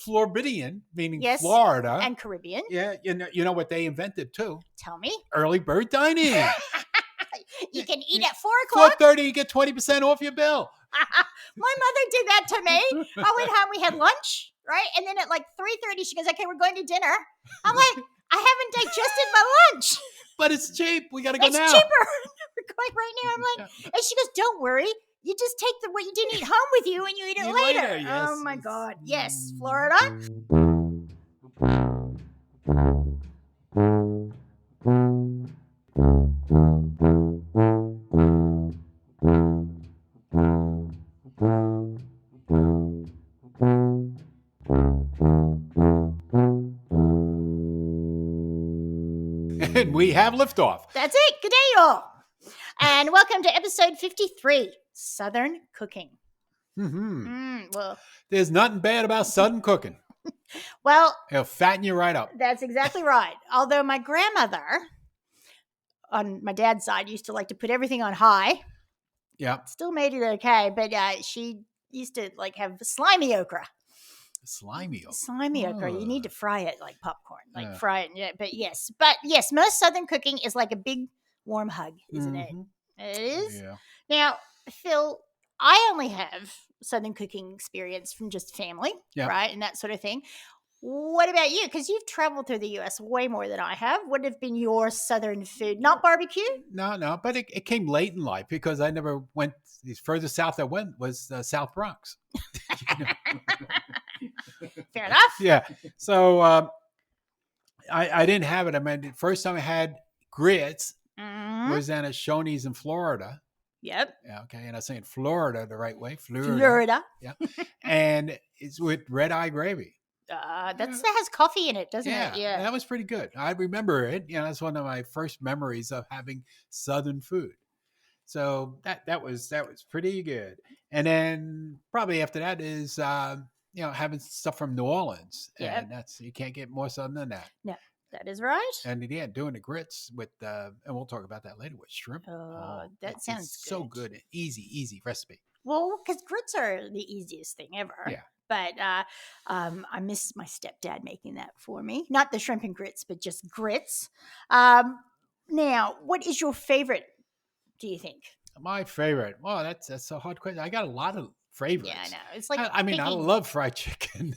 Floribbean, meaning Yes. Florida. And Caribbean. Yeah, you know what they invented too? Tell me. Early bird dining. You can eat at 4 o'clock. 4:30, you get 20% off your bill. My mother did that to me. I went home, we had lunch, right? And then at like 3:30, she goes, okay, we're going to dinner. I'm like, I haven't digested my lunch. But it's cheap. We got to go It's now. cheaper. We're going right now. I'm like, and she goes, don't worry. You just take what you didn't eat home with you and you eat it later. Yes. Oh my God. Yes, Florida. And we have liftoff. That's it. Good day, y'all. And welcome to episode 53, Southern Cooking. Well, there's nothing bad about Southern cooking. Well, It'll fatten you right up. That's exactly right. Although my grandmother, on my dad's side, used to like to put everything on high. Yeah. Still made it okay, but she used to like have slimy okra. Slimy okra. Slimy okra. You need to fry it like popcorn. Like Yeah. fry it. Yeah, but yes, most Southern cooking is like a big warm hug, isn't it? It is. Yeah. Now, Phil, I only have Southern cooking experience from just family, right? And that sort of thing. What about you? Because you've traveled through the U.S. way more than I have. What have been your Southern food? Not barbecue? No, but it came late in life because I never went. The furthest south I went was South Bronx. Fair enough. Yeah. So I didn't have it. I mean, the first time I had grits was down at Shoney's in Florida. Yep. Yeah, okay. And I'm saying Florida the right way. Florida. Yeah. And it's with red eye gravy. That has coffee in it, doesn't it? Yeah. That was pretty good. I remember it. You know, that's one of my first memories of having Southern food. So that was pretty good. And then probably after that is having stuff from New Orleans. Yeah. And you can't get more Southern than that. No, that is right. And doing the grits with and we'll talk about that later with shrimp. That sounds good. So good. Easy recipe. Well, because grits are the easiest thing ever. Yeah. But I miss my stepdad making that for me. Not the shrimp and grits, but just grits. Now, what is your favorite, do you think? My favorite? Well, that's a hard question. I got a lot of favorites. Yeah, I know. It's like I love fried chicken.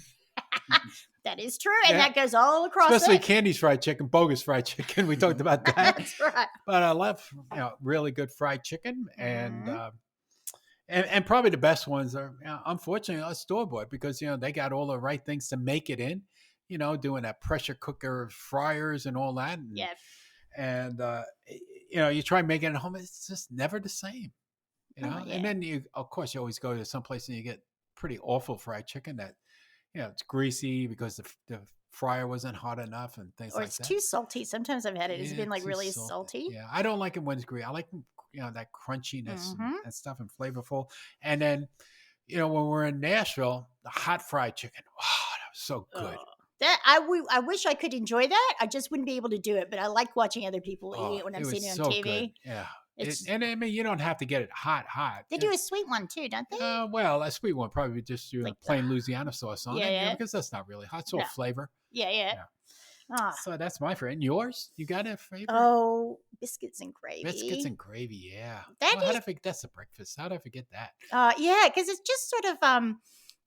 That is true. And that goes all across especially Candy's fried chicken, bogus fried chicken. We talked about that. That's right. But I love really good fried chicken. And probably the best ones are, unfortunately, are store-bought because, they got all the right things to make it in, doing that pressure cooker fryers and all that. And, and you try making it at home, it's just never the same, And then, of course, you always go to some place and you get pretty awful fried chicken that, it's greasy because the fryer wasn't hot enough and things like that. Or it's too salty. Sometimes I've had it. It's been like really salty. Yeah, I don't like it when it's greasy. I like that crunchiness and stuff and flavorful. And then, when we're in Nashville, the hot fried chicken. Oh, that was so good. I wish I could enjoy that. I just wouldn't be able to do it. But I like watching other people eat it when I'm seeing it on TV. Good. Yeah. And I mean, you don't have to get it hot. They do a sweet one too, don't they? Well, a sweet one probably just do like plain Louisiana sauce on it. Because that's not really hot. It's all flavor. Yeah. So that's my favorite. And yours? You got a favorite? Oh, biscuits and gravy. Biscuits and gravy, yeah. That's a breakfast. How did I forget that? Because it's just sort of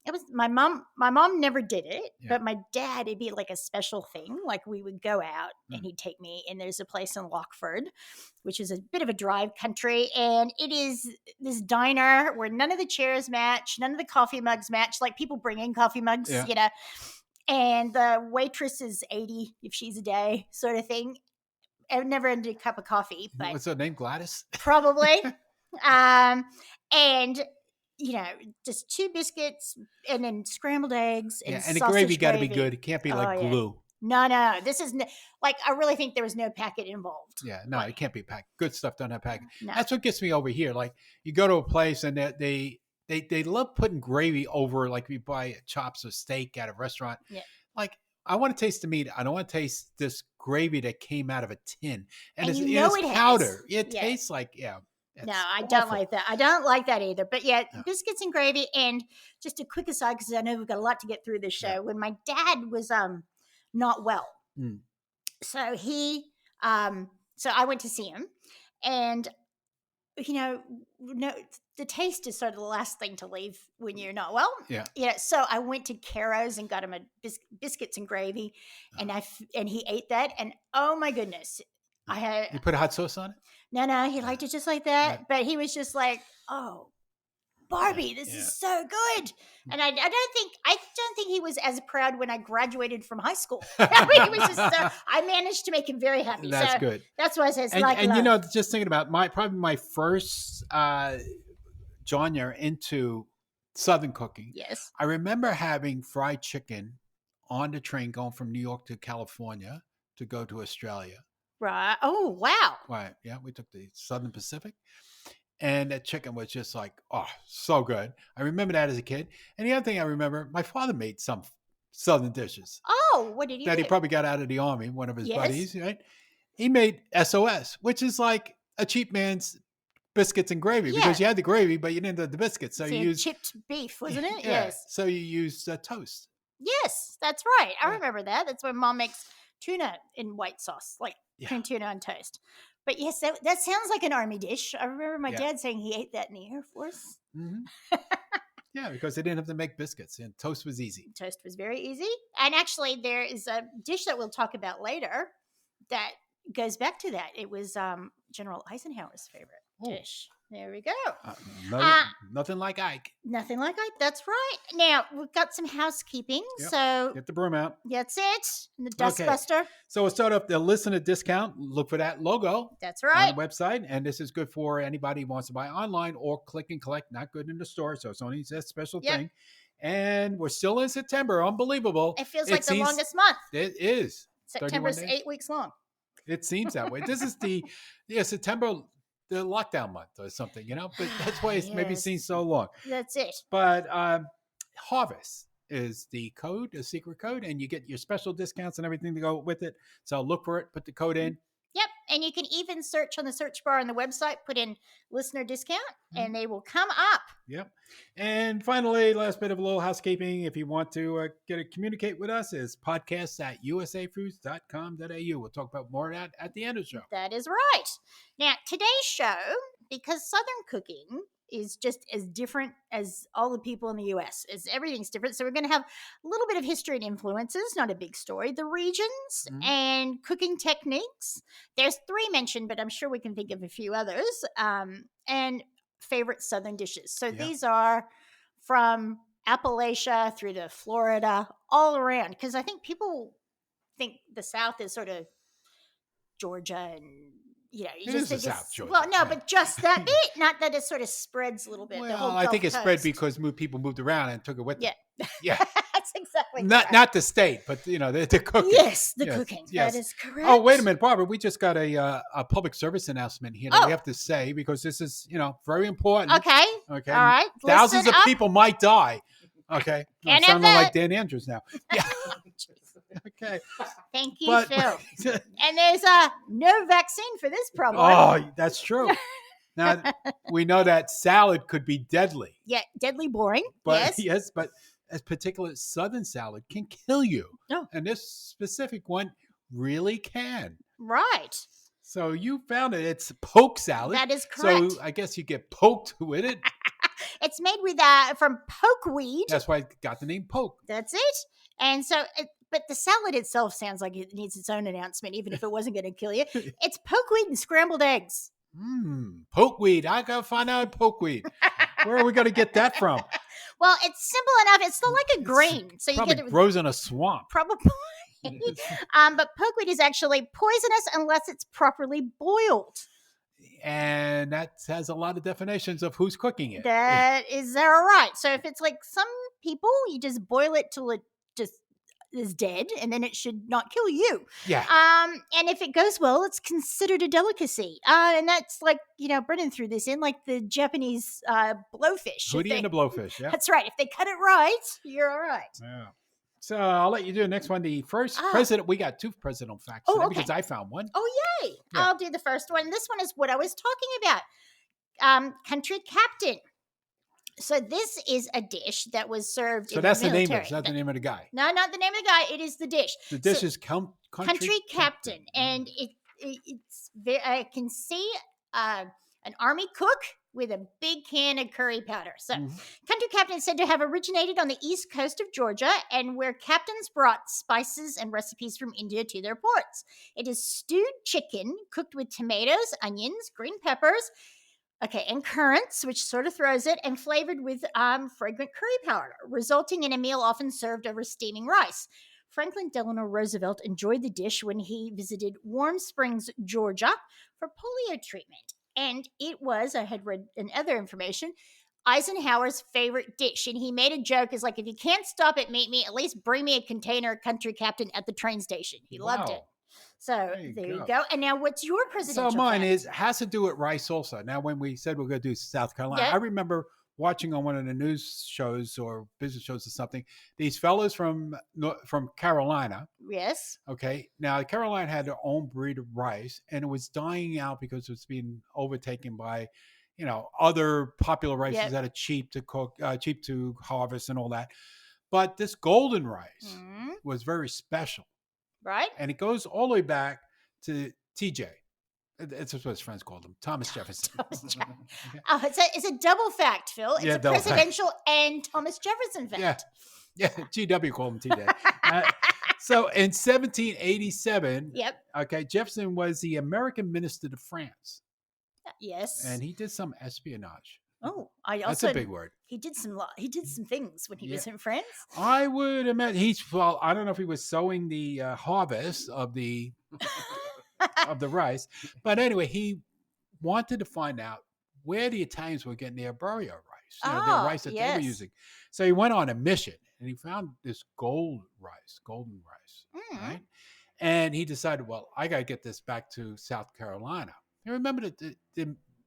it was my mom never did it, but my dad, it'd be like a special thing. Like we would go out and he'd take me, and there's a place in Lockford, which is a bit of a drive country, and it is this diner where none of the chairs match, none of the coffee mugs match. Like people bring in coffee mugs, and the waitress is 80 if she's a day, sort of thing. I've never ended a cup of coffee, but what's her name? Gladys? Probably. And just 2 biscuits and then scrambled eggs and and the gravy got to be good. It can't be like glue. No. This is I really think there was no packet involved. Yeah, no, it can't be packed. Good stuff don't have packet. No. That's what gets me over here. Like you go to a place and they love putting gravy over, like we buy chops or steak at a restaurant. Yeah. Like I want to taste the meat. I don't want to taste this gravy that came out of a tin. And it's it powder. has. It tastes like No, I don't like that. I don't like that either. But yeah, biscuits and gravy. And just a quick aside, because I know we've got a lot to get through this show. When my dad was not well, so he so I went to see him, and the taste is sort of the last thing to leave when you're not well. Yeah. So I went to Caro's and got him a biscuits and gravy, and he ate that, and oh my goodness, You put a hot sauce on it? No, he liked it just like that. But he was just like, "Oh, Barbie, this is so good." And I don't think he was as proud when I graduated from high school. I mean, he was just I managed to make him very happy. That's good. That's why I said, and just thinking about probably my first genre into Southern cooking. Yes, I remember having fried chicken on the train going from New York to California to go to Australia. Right. Oh, wow. Right. Yeah, we took the Southern Pacific. And that chicken was just like, oh, so good. I remember that as a kid. And the other thing I remember, my father made some Southern dishes. Oh, what did he do? That he probably got out of the Army, one of his buddies, right? He made SOS, which is like a cheap man's biscuits and gravy, because you had the gravy, but you didn't have the biscuits. So you used chipped beef, wasn't it? Yeah. Yes. So you used toast. Yes, that's right. I remember that. That's when Mom makes tuna in white sauce, like cream tuna on toast. But yes, that sounds like an Army dish. I remember my dad saying he ate that in the Air Force. Mm-hmm. Yeah, because they didn't have to make biscuits, and toast was easy. Toast was very easy. And actually, there is a dish that we'll talk about later that goes back to that. It was General Eisenhower's favorite dish. There we go. Nothing like Ike. Nothing like Ike. That's right. Now, we've got some housekeeping. Yep. So get the broom out. That's it. And the dustbuster. So we'll start off the listener discount. Look for that logo. That's right. On the website. And this is good for anybody who wants to buy online or click and collect. Not good in the store. So it's only a special thing. And we're still in September. Unbelievable. It feels like the longest month. It is. September's 8 weeks long. It seems that way. This is the September, the lockdown month or something, but that's why it's maybe seems so long. That's it. But Harvest is the code, the secret code, and you get your special discounts and everything to go with it. So look for it, put the code in. Yep. And you can even search on the search bar on the website, put in listener discount, and they will come up. Yep. And finally, last bit of a little housekeeping. If you want to communicate with us, is podcast@usafoods.com.au. We'll talk about more of that at the end of the show. That is right. Now, today's show, because Southern cooking is just as different as all the people in the U.S. Everything's different. So we're going to have a little bit of history and influences, not a big story, the regions and cooking techniques. There's 3 mentioned, but I'm sure we can think of a few others. And favorite Southern dishes. So these are from Appalachia through to Florida, all around. Because I think people think the South is sort of Georgia and you just think South Georgia. Well, no, but just that bit. Not that it sort of spreads a little bit. Well, I think it spread because people moved around and took it with them. Yeah. That's exactly not the state, but the cooking. Yes, the cooking. Yes. That is correct. Oh, wait a minute, Barbara. We just got a public service announcement here that we have to say because this is very important. Okay. All right. Thousands of people might die. Okay. I'm sounding like Dan Andrews now. Yeah. Okay. Thank you, Phil. And there's no vaccine for this problem. Oh, that's true. Now, we know that salad could be deadly. Yeah, deadly boring. But yes, but a particular Southern salad can kill you. Oh. And this specific one really can. Right. So you found it. It's poke salad. That is correct. So I guess you get poked with it. It's made with from pokeweed. That's why it got the name poke. That's it. And so, but the salad itself sounds like it needs its own announcement, even if it wasn't going to kill you. It's pokeweed and scrambled eggs. Pokeweed. I got to find out pokeweed. Where are we going to get that from? Well, it's simple enough. It's still like a grain. So you get it grows in a swamp. Probably. But pokeweed is actually poisonous unless it's properly boiled. And that has a lot of definitions of who's cooking it. That is all right. So if it's like some people, you just boil it till it just is dead, and then it should not kill you. Yeah. And if it goes well, it's considered a delicacy. And that's like, Brennan threw this in, like the Japanese blowfish. Hootie and the blowfish, yeah. That's right. If they cut it right, you're all right. Yeah. So I'll let you do the next one. The first president, we got 2 presidential facts today because I found one. Oh, yay. Yeah. I'll do the first one. This one is what I was talking about. Country Captain. So this is a dish that was served in the military. So that's the name of it. It's not the name of the guy. No, not the name of the guy. It is the dish. The dish is Country Captain. And it's I can see an army cook with a big can of curry powder. So Country Captain is said to have originated on the east coast of Georgia, and where captains brought spices and recipes from India to their ports. It is stewed chicken cooked with tomatoes, onions, green peppers, and currants, which sort of throws it, and flavored with fragrant curry powder, resulting in a meal often served over steaming rice. Franklin Delano Roosevelt enjoyed the dish when he visited Warm Springs, Georgia, for polio treatment. And it was, I had read in other information, Eisenhower's favorite dish. And he made a joke, is like, if you can't stop at Meet Me, at least bring me a container of Country Captain at the train station. He loved it. So there you go. And now, what's your presidential So mine fact? has to do with rice also. Now, when we said we're going to do South Carolina, I remember watching on one of the news shows or business shows or something, these fellows from Carolina. Yes. Okay. Now, Carolina had their own breed of rice, and it was dying out because it was being overtaken by, other popular rices that are cheap to cook, cheap to harvest and all that. But this golden rice was very special. Right. And it goes all the way back to TJ. It's what his friends called him, Thomas Jefferson. Oh, it's a double fact, Phil. It's a presidential and Thomas Jefferson fact. Yeah, GW called him TJ. So in 1787, Jefferson was the American minister to France. Yes. And he did some espionage. Oh, that's a big word. He did some things when he was in France. I would imagine I don't know if he was sowing the harvest of the of the rice, but anyway, he wanted to find out where the Italians were getting their burro rice, their rice that they were using. So he went on a mission, and he found this golden rice, right? And he decided, well, I got to get this back to South Carolina. And remember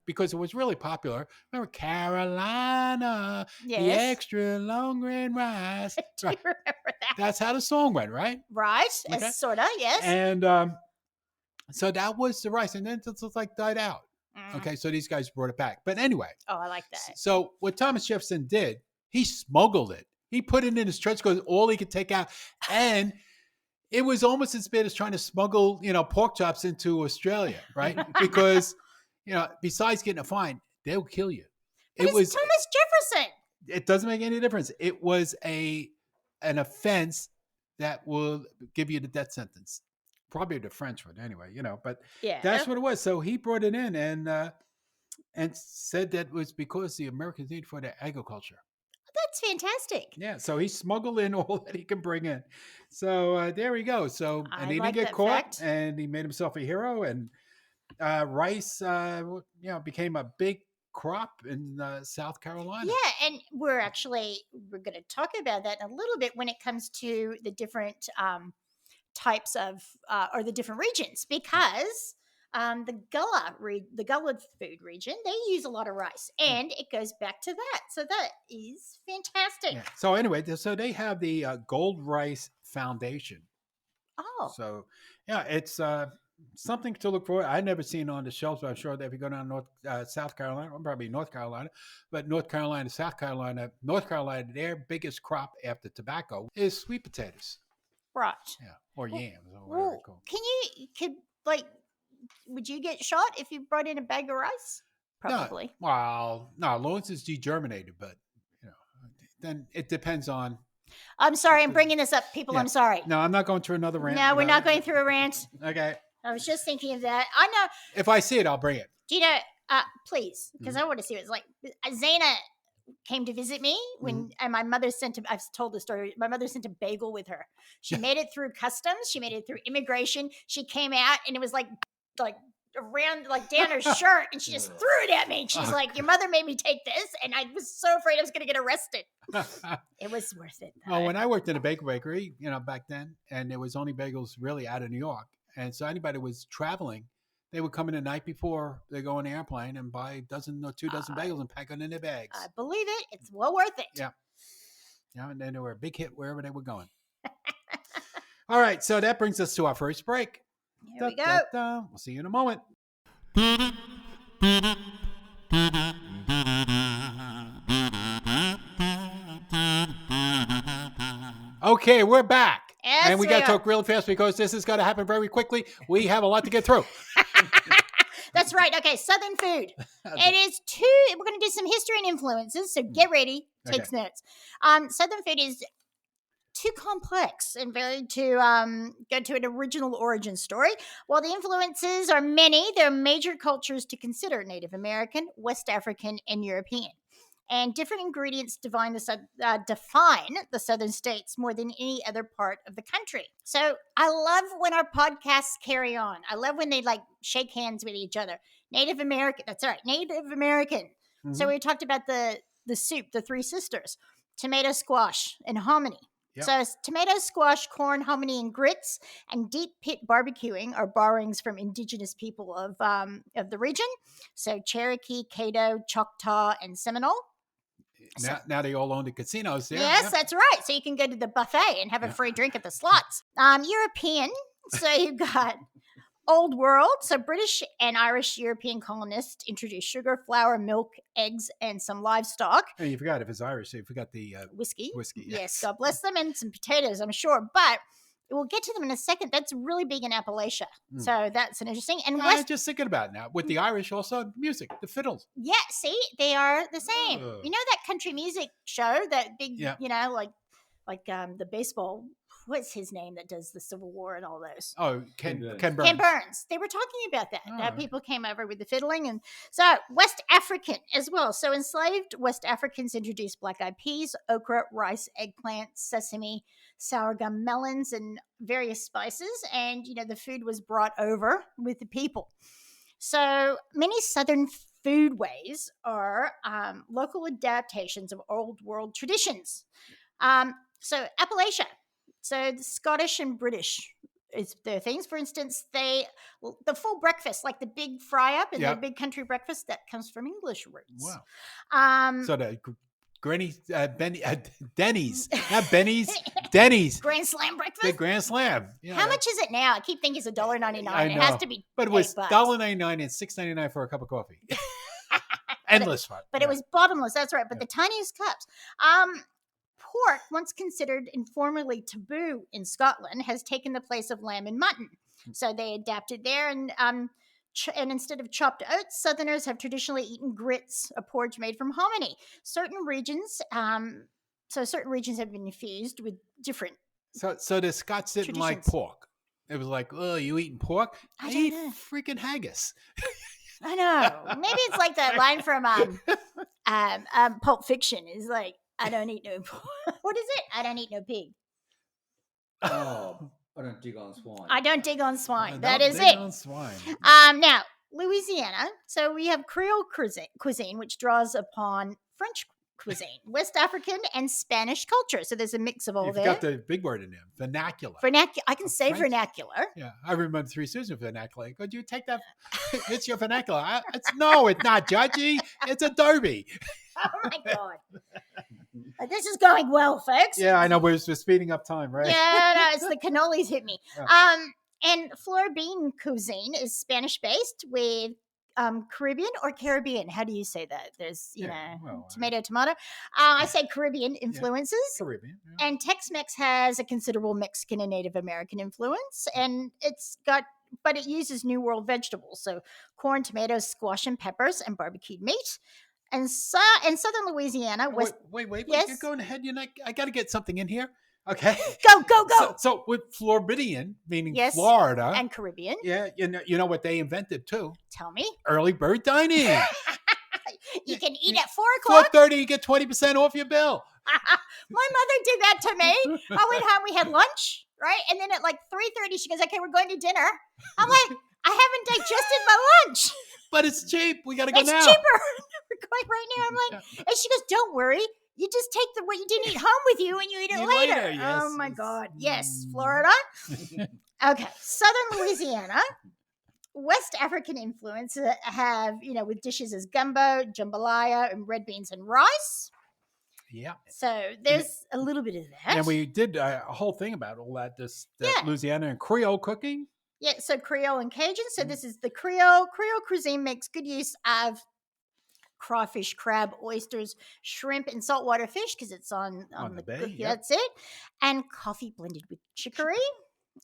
because it was really popular. Remember Carolina, the extra long grain rice. Do you remember that? That's how the song went, right? Right, sort of, yes. And so that was the rice, and then it just like died out. Okay, so these guys brought it back. But anyway. Oh, I like that. So what Thomas Jefferson did, he smuggled it. He put it in his trench coat, all he could take out. And it was almost as bad as trying to smuggle, pork chops into Australia, right? Because, besides getting a fine, they'll kill you. But it was Thomas Jefferson. It doesn't make any difference. It was an offense that will give you the death sentence. Probably the French one anyway, but that's what it was. So he brought it in and said that it was because the Americans need for their agriculture. That's fantastic. Yeah, so he smuggled in all that he can bring in. So there we go. So and he didn't get caught, and he made himself a hero. And rice, became a big crop in South Carolina. Yeah, and we're going to talk about that in a little bit when it comes to the different types of or the different regions, because the Gullah food region, they use a lot of rice, and it goes back to that. So that is fantastic. Yeah. So anyway, so they have the Gold Rice Foundation. Oh. So it's something to look for. I've never seen it on the shelves, but I'm sure that if you go down South Carolina, or probably North Carolina, but North Carolina, South Carolina, North Carolina, their biggest crop after tobacco is sweet potatoes. Right. Yeah. Or yams. Or would you get shot if you brought in a bag of rice? Probably. No, as long as it's degerminated, but then it depends on. I'm sorry, I'm bringing this up, people. Yeah. I'm sorry. No, I'm not going through another rant. No, we're not going through a rant. Okay. I was just thinking of that. I know. If I see it, I'll bring it. Do you know? Please, because I want to see what it's like. Zaina came to visit me and my mother I've told the story. My mother sent a bagel with her. She made it through customs. She made it through immigration. She came out and it was like around, down her shirt, and she just threw it at me. And she's like, your mother made me take this. And I was so afraid I was going to get arrested. It was worth it. Well, when I worked in a bakery, back then, and there was only bagels really out of New York. And so anybody who was traveling, they would come in the night before they go on the airplane and buy a dozen or 2 dozen bagels and pack them in their bags. I believe it. It's well worth it. Yeah. Yeah, and then they were a big hit wherever they were going. All right, so that brings us to our first break. Here we go. We'll see you in a moment. Okay, we're back. Yes, and we got to talk real fast because this is going to happen very quickly. We have a lot to get through. That's right. Okay, Southern food. It is we're going to do some history and influences, so get ready. Take notes. Southern food is too complex and to go to an original origin story. While the influences are many, there are major cultures to consider: Native American, West African, and European. And different ingredients define the southern states more than any other part of the country. So I love when our podcasts carry on. I love when they shake hands with each other. Native American, that's right, Native American. Mm-hmm. So we talked about the soup, the Three Sisters, tomato squash, and hominy. Yep. So tomato squash, corn, hominy, and grits, and deep pit barbecuing are borrowings from indigenous people of the region. So Cherokee, Caddo, Choctaw, and Seminole. Now they all own the casinos there. Yes, that's right. So you can go to the buffet and have a free drink at the slots. European. So you've got Old World. So British and Irish European colonists introduced sugar, flour, milk, eggs, and some livestock. Oh, you forgot if it's Irish. You forgot the whiskey. Whiskey. Yes, God bless them, and some potatoes, I'm sure. But we'll get to them in a second. That's really big in Appalachia. So that's an interesting. And I'm just thinking about it now. With the Irish also, music, the fiddles. Yeah, see, they are the same. You know that country music show, that big, like the baseball, what's his name that does the Civil War and all those? Oh, Ken Burns. Ken Burns. They were talking about that. People came over with the fiddling. And so West African as well. So enslaved West Africans introduced black-eyed peas, okra, rice, eggplant, sesame, sour gum melons, and various spices. And, the food was brought over with the people. So many Southern foodways are local adaptations of old world traditions. So Appalachia. So the Scottish and British is their things. For instance, the full breakfast, like the big fry up and the big country breakfast, that comes from English roots. Wow. So the Denny's, not Benny's, Denny's. Grand Slam breakfast? The Grand Slam. How much is it now? I keep thinking it's $1.99. It has to be But it was $1.99 and $6.99 for a cup of coffee. Endless fun. But it was bottomless, that's right. But the tiniest cups. Pork, once considered informally taboo in Scotland, has taken the place of lamb and mutton. So they adapted there, and instead of chopped oats, Southerners have traditionally eaten grits, a porridge made from hominy. Certain regions have been infused with different. So the Scots didn't like pork. It was like, oh, you eating pork? I eat freaking haggis. I know. Maybe it's like that line from Pulp Fiction. Is like, I don't eat no pork. What is it? I don't eat no pig. Oh, I don't dig on swine. I don't dig on swine. That is it. On swine. Now, Louisiana. So we have Creole cuisine, which draws upon French cuisine, West African, and Spanish culture. So there's a mix of all there. You got the big word in there, vernacular. I can say French. Vernacular. Yeah, I remember Three Sisters vernacular. Could you take that? It's your vernacular. No, it's not judgy. It's a derby. Oh my God. This is going well, folks. Yeah, I know. We're speeding up time, right? Yeah, no, it's the cannolis hit me. Yeah. And Floribbean cuisine is Spanish-based with Caribbean or Caribbean. How do you say that? There's, tomato. I say Caribbean influences. Yeah. Caribbean. Yeah. And Tex-Mex has a considerable Mexican and Native American influence. And but it uses New World vegetables. So corn, tomatoes, squash, and peppers, and barbecued meat. And in southern Louisiana, wait, yes? you're going ahead. I got to get something in here. Okay, go. So with Floribbean, meaning Florida and Caribbean, you know what they invented too? Tell me. Early bird dining. You can eat at 4:00. 4:30, you get 20% off your bill. My mother did that to me. I went home, we had lunch, right, and then at 3:30, she goes, "Okay, we're going to dinner." I'm like, I haven't digested my lunch. But it's cheap. We got to go now. It's cheaper. We're going right now. I'm like, and she goes, "Don't worry. You just take what you didn't eat home with you and you eat it later." Yes. Oh my God. Yes. Florida. Okay. Southern Louisiana. West African influence have, with dishes as gumbo, jambalaya, and red beans and rice. Yeah. So there's a little bit of that. And we did a whole thing about all that, Louisiana and Creole cooking. Yeah, so Creole and Cajun. So this is the Creole. Creole cuisine makes good use of crawfish, crab, oysters, shrimp, and saltwater fish because it's on the bay. Yeah, that's it. And coffee blended with chicory.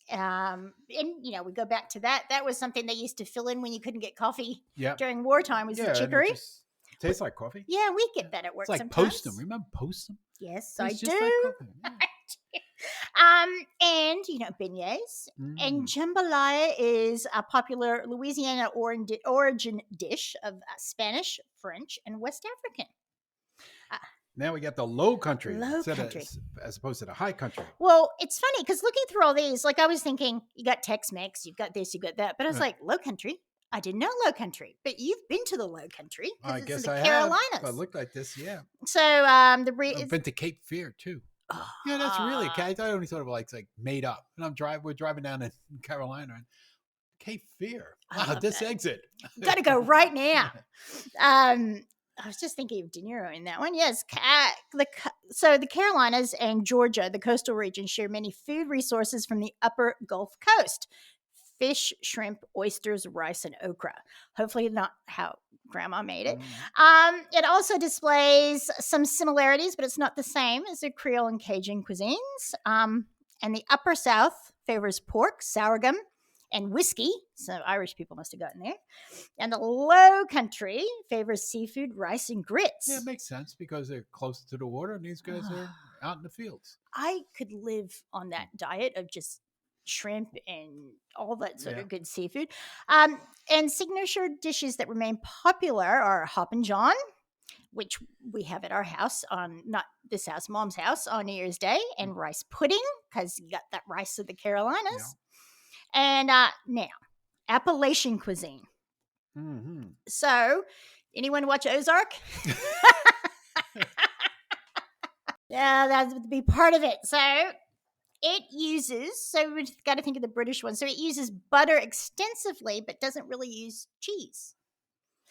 And we go back to that. That was something they used to fill in when you couldn't get coffee during wartime. Was the chicory? It tastes like coffee. Yeah, we get that at work. It's like sometimes. Postum. Remember Postum? Yes, I do. Like coffee. Yeah. And beignets and jambalaya is a popular Louisiana origin dish of Spanish, French, and West African. Now we got the low country, country. As opposed to the high country. Well, it's funny because looking through all these, like I was thinking, you got Tex-Mex, you've got this, you got that, but I was like, low country. I didn't know low country, but you've been to the low country. I it's guess the I Carolinas. have. It looked like this, yeah. So I've been to Cape Fear too. Yeah, that's really. I only thought of like made up. And we're driving down in Carolina, and Cape Fear. Wow, this exit. Got to go right now. I was just thinking of De Niro in that one. Yes. So the Carolinas and Georgia, the coastal region, share many food resources from the upper Gulf Coast. Fish, shrimp, oysters, rice, and okra. Hopefully not how Grandma made it. It also displays some similarities, but it's not the same as the Creole and Cajun cuisines. And the upper South favors pork, sorghum, and whiskey. So Irish people must have gotten there. And the low country favors seafood, rice, and grits. Yeah, it makes sense because they're close to the water and these guys are out in the fields. I could live on that diet of just shrimp and all that sort of good seafood. And signature dishes that remain popular are Hop and John, which we have at our house not this house, Mom's house on New Year's Day, and rice pudding because you got that rice of the Carolinas. And now, Appalachian cuisine. Mm-hmm. So, anyone watch Ozark? Yeah, that would be part of it. So, we've got to think of the British one. So, it uses butter extensively, but doesn't really use cheese.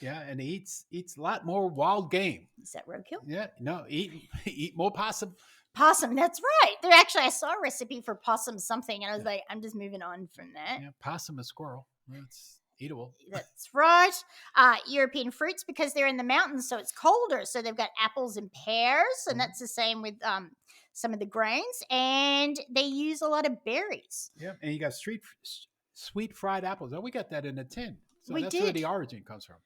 Yeah, and it eats a lot more wild game. Is that roadkill? Yeah, no, eat more possum. Possum, that's right. I saw a recipe for possum something, and I was like, I'm just moving on from that. Yeah, possum is squirrel. It's eatable. That's right. European fruits, because they're in the mountains, so it's colder. So they've got apples and pears, and that's the same with some of the grains. And they use a lot of berries. Yeah, and you got sweet fried apples. Oh, we got that in a tin. So that's did. where the origin comes from.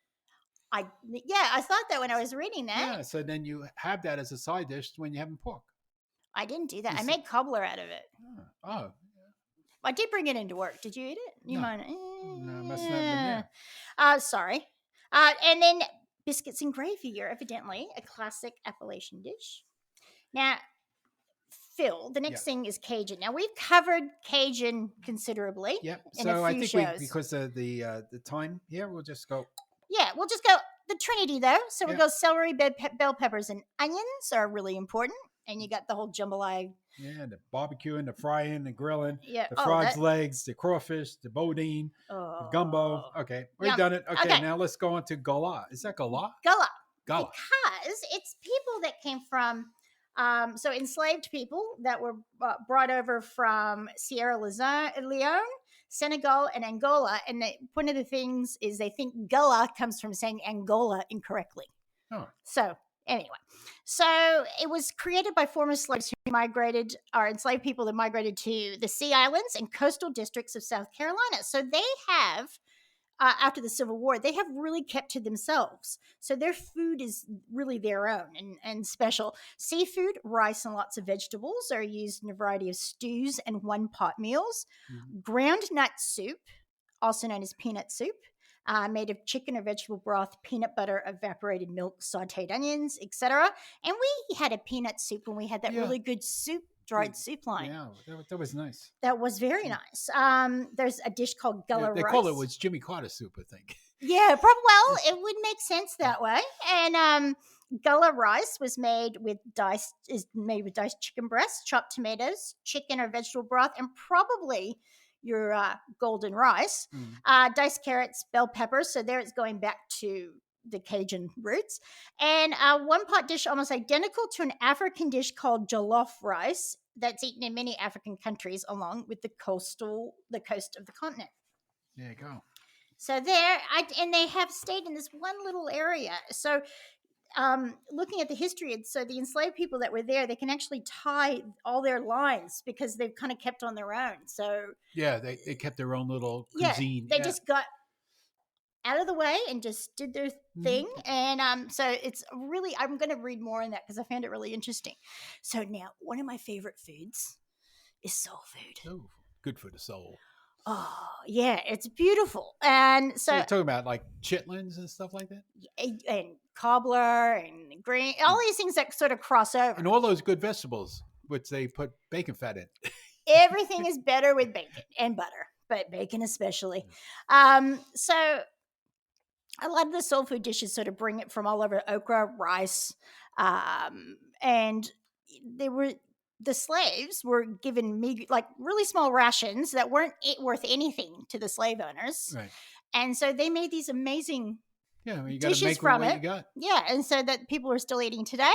I thought that when I was reading that. Yeah, so then you have that as a side dish when you're having pork. I didn't do that. I made cobbler out of it. Oh. I did bring it into work. Did you eat it? You might. No, must not have been there. Sorry. And then biscuits and gravy are evidently a classic Appalachian dish. Now, Phil, the next thing is Cajun. Now, we've covered Cajun considerably. Yep. In a few I think shows. because of the time here, we'll just go. Yeah, we'll just go the Trinity though. So we'll go celery, bell peppers, and onions are really important. And you got the whole jambalaya. Yeah, the barbecuing, the frying, the grilling, the frog's legs, the crawfish, the boudin, the gumbo. Okay, we've done it. Okay, now let's go on to Gullah. Is that Gullah? Gullah. Gullah. Because it's people that came from, so enslaved people that were brought over from Sierra Leone, Senegal, and Angola. And one of the things is they think Gullah comes from saying Angola incorrectly. Oh. So anyway, it was created by former slaves who migrated, or enslaved people that migrated to the Sea Islands and coastal districts of South Carolina. So they have, after the Civil War, they have really kept to themselves. So their food is really their own and special. Seafood, rice, and lots of vegetables are used in a variety of stews and one-pot meals. Mm-hmm. Ground nut soup, also known as peanut soup, made of chicken or vegetable broth, peanut butter, evaporated milk, sauteed onions, etc. And we had a peanut soup when we had that really good dried soup line. Yeah, that was nice. That was very nice. There's a dish called Gullah rice. They call it was Jimmy Carter soup, I think. Yeah, probably. Well, it would make sense that way. And Gullah rice was made with diced chicken breasts, chopped tomatoes, chicken or vegetable broth, and probably your golden rice, diced carrots, bell peppers. So there it's going back to the Cajun roots. And one pot dish almost identical to an African dish called jollof rice that's eaten in many African countries along with the coast of the continent. There you go. So and they have stayed in this one little area. So looking at the history, so the enslaved people that were there, they can actually tie all their lines because they've kind of kept on their own. So yeah, they kept their own little cuisine. They just got out of the way and just did their thing. And so it's really, I'm going to read more on that because I found it really interesting. So now, one of my favorite foods is soul food. Oh, good for the soul. Oh, yeah, it's beautiful. And so you're talking about like chitlins and stuff like that? And cobbler and green, all these things that sort of cross over. And all those good vegetables, which they put bacon fat in. Everything is better with bacon and butter, but bacon especially. So a lot of the soul food dishes sort of bring it from all over: okra, rice, and the slaves were given like really small rations that weren't worth anything to the slave owners, right? And so they made these amazing you dishes from it. Yeah, and so that people are still eating today.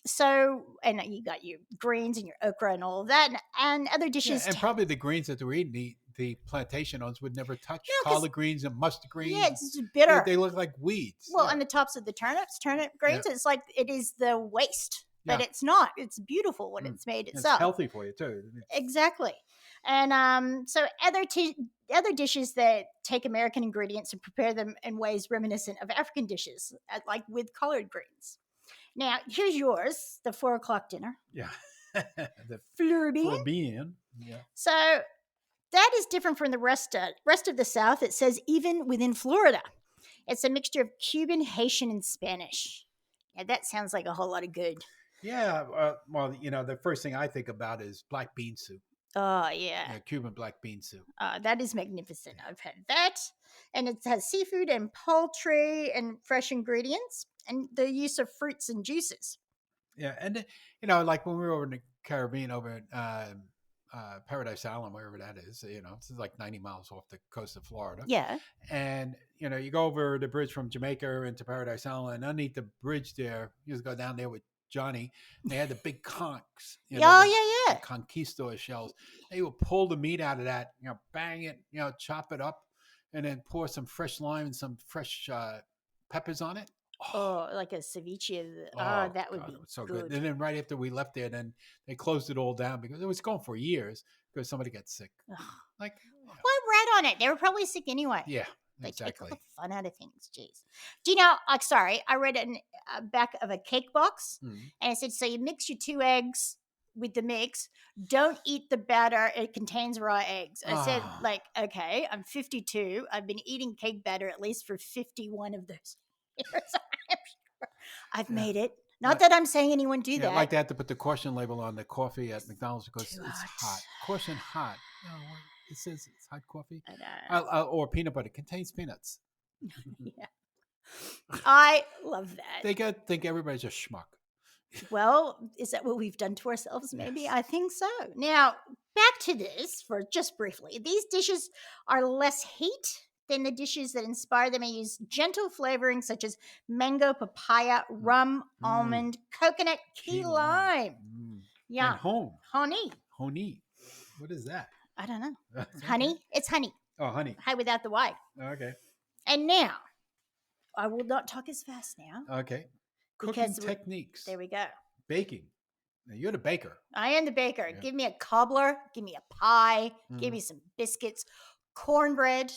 So, and you got your greens and your okra and all of that, and other dishes. And probably the greens that they were eating, the plantation owners would never touch. Collard greens and mustard greens. Yeah, it's just bitter. They look like weeds. Well, on the tops of the turnip greens, it's like it is the waste, but it's not. It's beautiful when it's made itself. It's healthy for you too. Exactly. And so other dishes that take American ingredients and prepare them in ways reminiscent of African dishes, like with collard greens. Now, here's yours, the 4:00 dinner. Yeah. The Floribbean. Yeah. So that is different from the rest of the South. It says even within Florida. It's a mixture of Cuban, Haitian, and Spanish. Yeah, that sounds like a whole lot of good. Yeah. Well, the first thing I think about is black bean soup. Oh, yeah. Cuban black bean soup. That is magnificent. I've had that. And it has seafood and poultry and fresh ingredients and the use of fruits and juices. Yeah. And, like when we were over in the Caribbean, over at Paradise Island, wherever that is, it's like 90 miles off the coast of Florida. Yeah. And, you go over the bridge from Jamaica into Paradise Island, and underneath the bridge there, you just go down there with Johnny. They had the big conchs. The conquistador shells. They would pull the meat out of that, bang it, chop it up, and then pour some fresh lime and some fresh peppers on it. Oh, like a ceviche. That would be so good. And then right after we left there, then they closed it all down because it was going for years because somebody got sick. Like, why rat on it? They were probably sick anyway. Yeah. They exactly. take all the fun out of things. Jeez. Do you know, I read in back of a cake box and it said, so you mix your 2 eggs with the mix. Don't eat the batter. It contains raw eggs. I said, okay, I'm 52. I've been eating cake batter at least for 51 of those years. I'm sure I've made it. Not that I'm saying anyone do that. Like they had to put the caution label on the coffee at McDonald's because it's hot. Caution hot. It says it's hot coffee. Or peanut butter. It contains peanuts. Yeah. I love that. They think everybody's a schmuck. Well, is that what we've done to ourselves? Maybe. Yes. I think so. Now, back to this for just briefly. These dishes are less heat than the dishes that inspire them. I use gentle flavoring such as mango, papaya, rum, almond, coconut, key lime. Yeah. And honey. What is that? I don't know. Honey? It's honey. Oh, honey. Hi without the Y. Okay. And now, I will not talk as fast now. Okay. Cooking techniques. There we go. Baking. Now, you're the baker. I am the baker. Yeah. Give me a cobbler. Give me a pie. Give me some biscuits. Cornbread.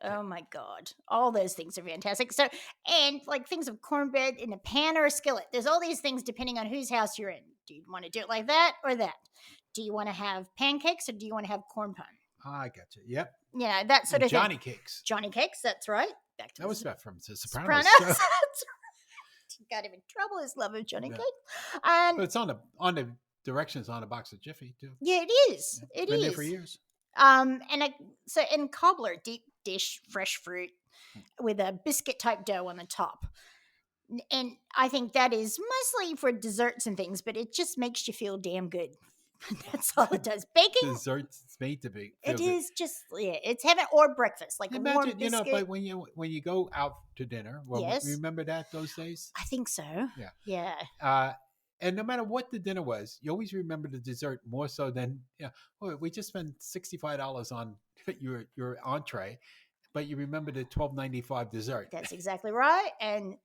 Oh my God. All those things are fantastic. So, and like things of cornbread in a pan or a skillet. There's all these things depending on whose house you're in. Do you want to do it like that or that? Do you want to have pancakes or do you want to have corn pun? I got you. Yep. Yeah, that sort of Johnny thing. Cakes. Johnny Cakes, that's right. Back to that was from The Sopranos. Got him in trouble, his love of Johnny Cakes. But it's on the directions on a box of Jiffy too. Yeah, it is. Yeah. Been there for years. So in cobbler, deep dish, fresh fruit with a biscuit type dough on the top. And I think that is mostly for desserts and things, but it just makes you feel damn good. That's all it does. Baking desserts, it's made to be. It is just it's heaven or breakfast, like imagine, a warm biscuit. But when you go out to dinner, remember that those days? I think so. Yeah. And no matter what the dinner was, you always remember the dessert more so than we just spent $65 on your entree, But you remember the $12.95 dessert. That's exactly right. And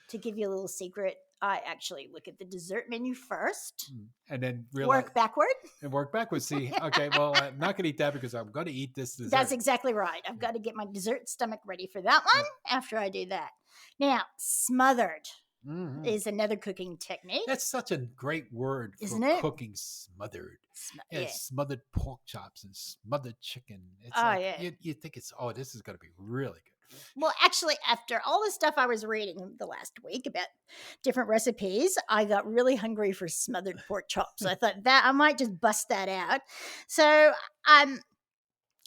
to give you a little secret, I actually look at the dessert menu first. And then work backward. And work backwards. See, okay, well, I'm not going to eat that because I'm going to eat this dessert. That's exactly right. I've got to get my dessert stomach ready for that one after I do that. Now, smothered is another cooking technique. That's such a great word Isn't for it? cooking. Smothered. Yeah. Smothered pork chops and smothered chicken. It's you think this is going to be really good. Well, actually, after all the stuff I was reading the last week about different recipes, I got really hungry for smothered pork chops. I thought that I might just bust that out. So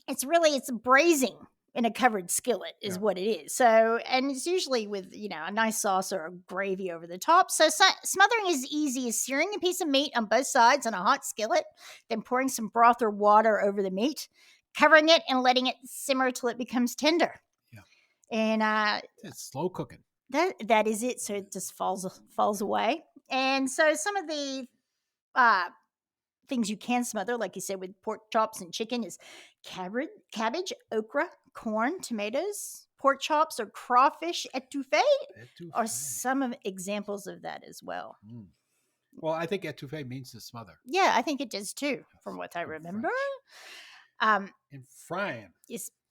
it's braising in a covered skillet is what it is. So, and it's usually with, a nice sauce or a gravy over the top. So smothering is easy as searing a piece of meat on both sides on a hot skillet, then pouring some broth or water over the meat, covering it and letting it simmer till it becomes tender. And it's slow cooking. That is it. So it just falls away. And so some of the things you can smother, like you said, with pork chops and chicken is cabbage, okra, corn, tomatoes, pork chops, or crawfish etouffee are some examples of that as well. Well, I think etouffee means to smother. Yeah, I think it does too, from what I remember. And frying.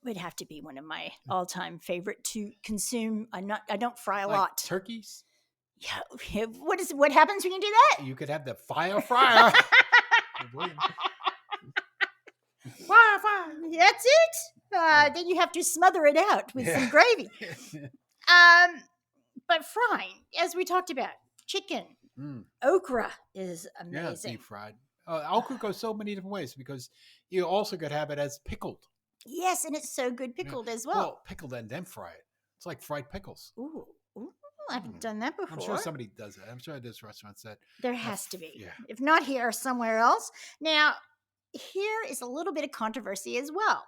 Would have to be one of my all-time favorite to consume. I don't fry a like lot. Turkeys? Yeah. What happens when you do that? You could have the fire fryer. Fire. That's it. Then you have to smother it out with some gravy. But frying, as we talked about, chicken, okra is amazing. Yeah, deep fried. Okra goes so many different ways because you also could have it as pickled. Yes, and it's so good pickled as well. Well, pickled and then fry it. It's like fried pickles. Ooh, I haven't done that before. I'm sure somebody does it. I'm sure there's restaurants that... There has to be. Yeah. If not here, somewhere else. Now, here is a little bit of controversy as well.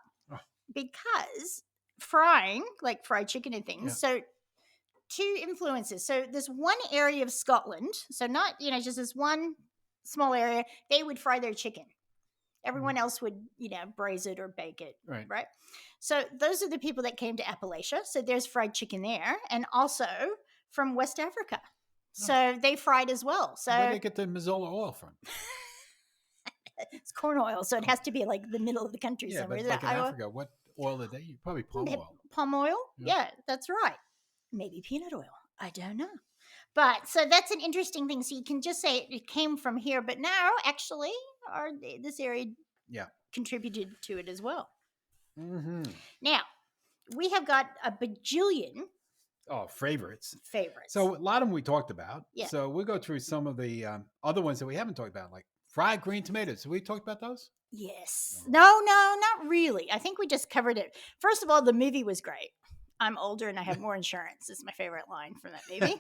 Because frying, like fried chicken and things, so two influences. So there's one area of Scotland, so not, just this one small area, they would fry their chicken. Everyone else would, braise it or bake it, right? So those are the people that came to Appalachia. So there's fried chicken there, and also from West Africa. So they fried as well. So where do they get the Mazola oil from? It's corn oil, so it has to be like the middle of the country somewhere. But like in Africa, what oil did they use? Probably palm oil. Palm oil? Yeah, that's right. Maybe peanut oil. I don't know. But so that's an interesting thing. So you can just say it came from here, but now actually this area contributed to it as well. Mm-hmm. Now, we have got a bajillion favorites. So a lot of them we talked about. Yeah. So we'll go through some of the other ones that we haven't talked about, like fried green tomatoes. Have we talked about those? Yes. No, not really. I think we just covered it. First of all, the movie was great. I'm older and I have more insurance. Is my favorite line from that movie.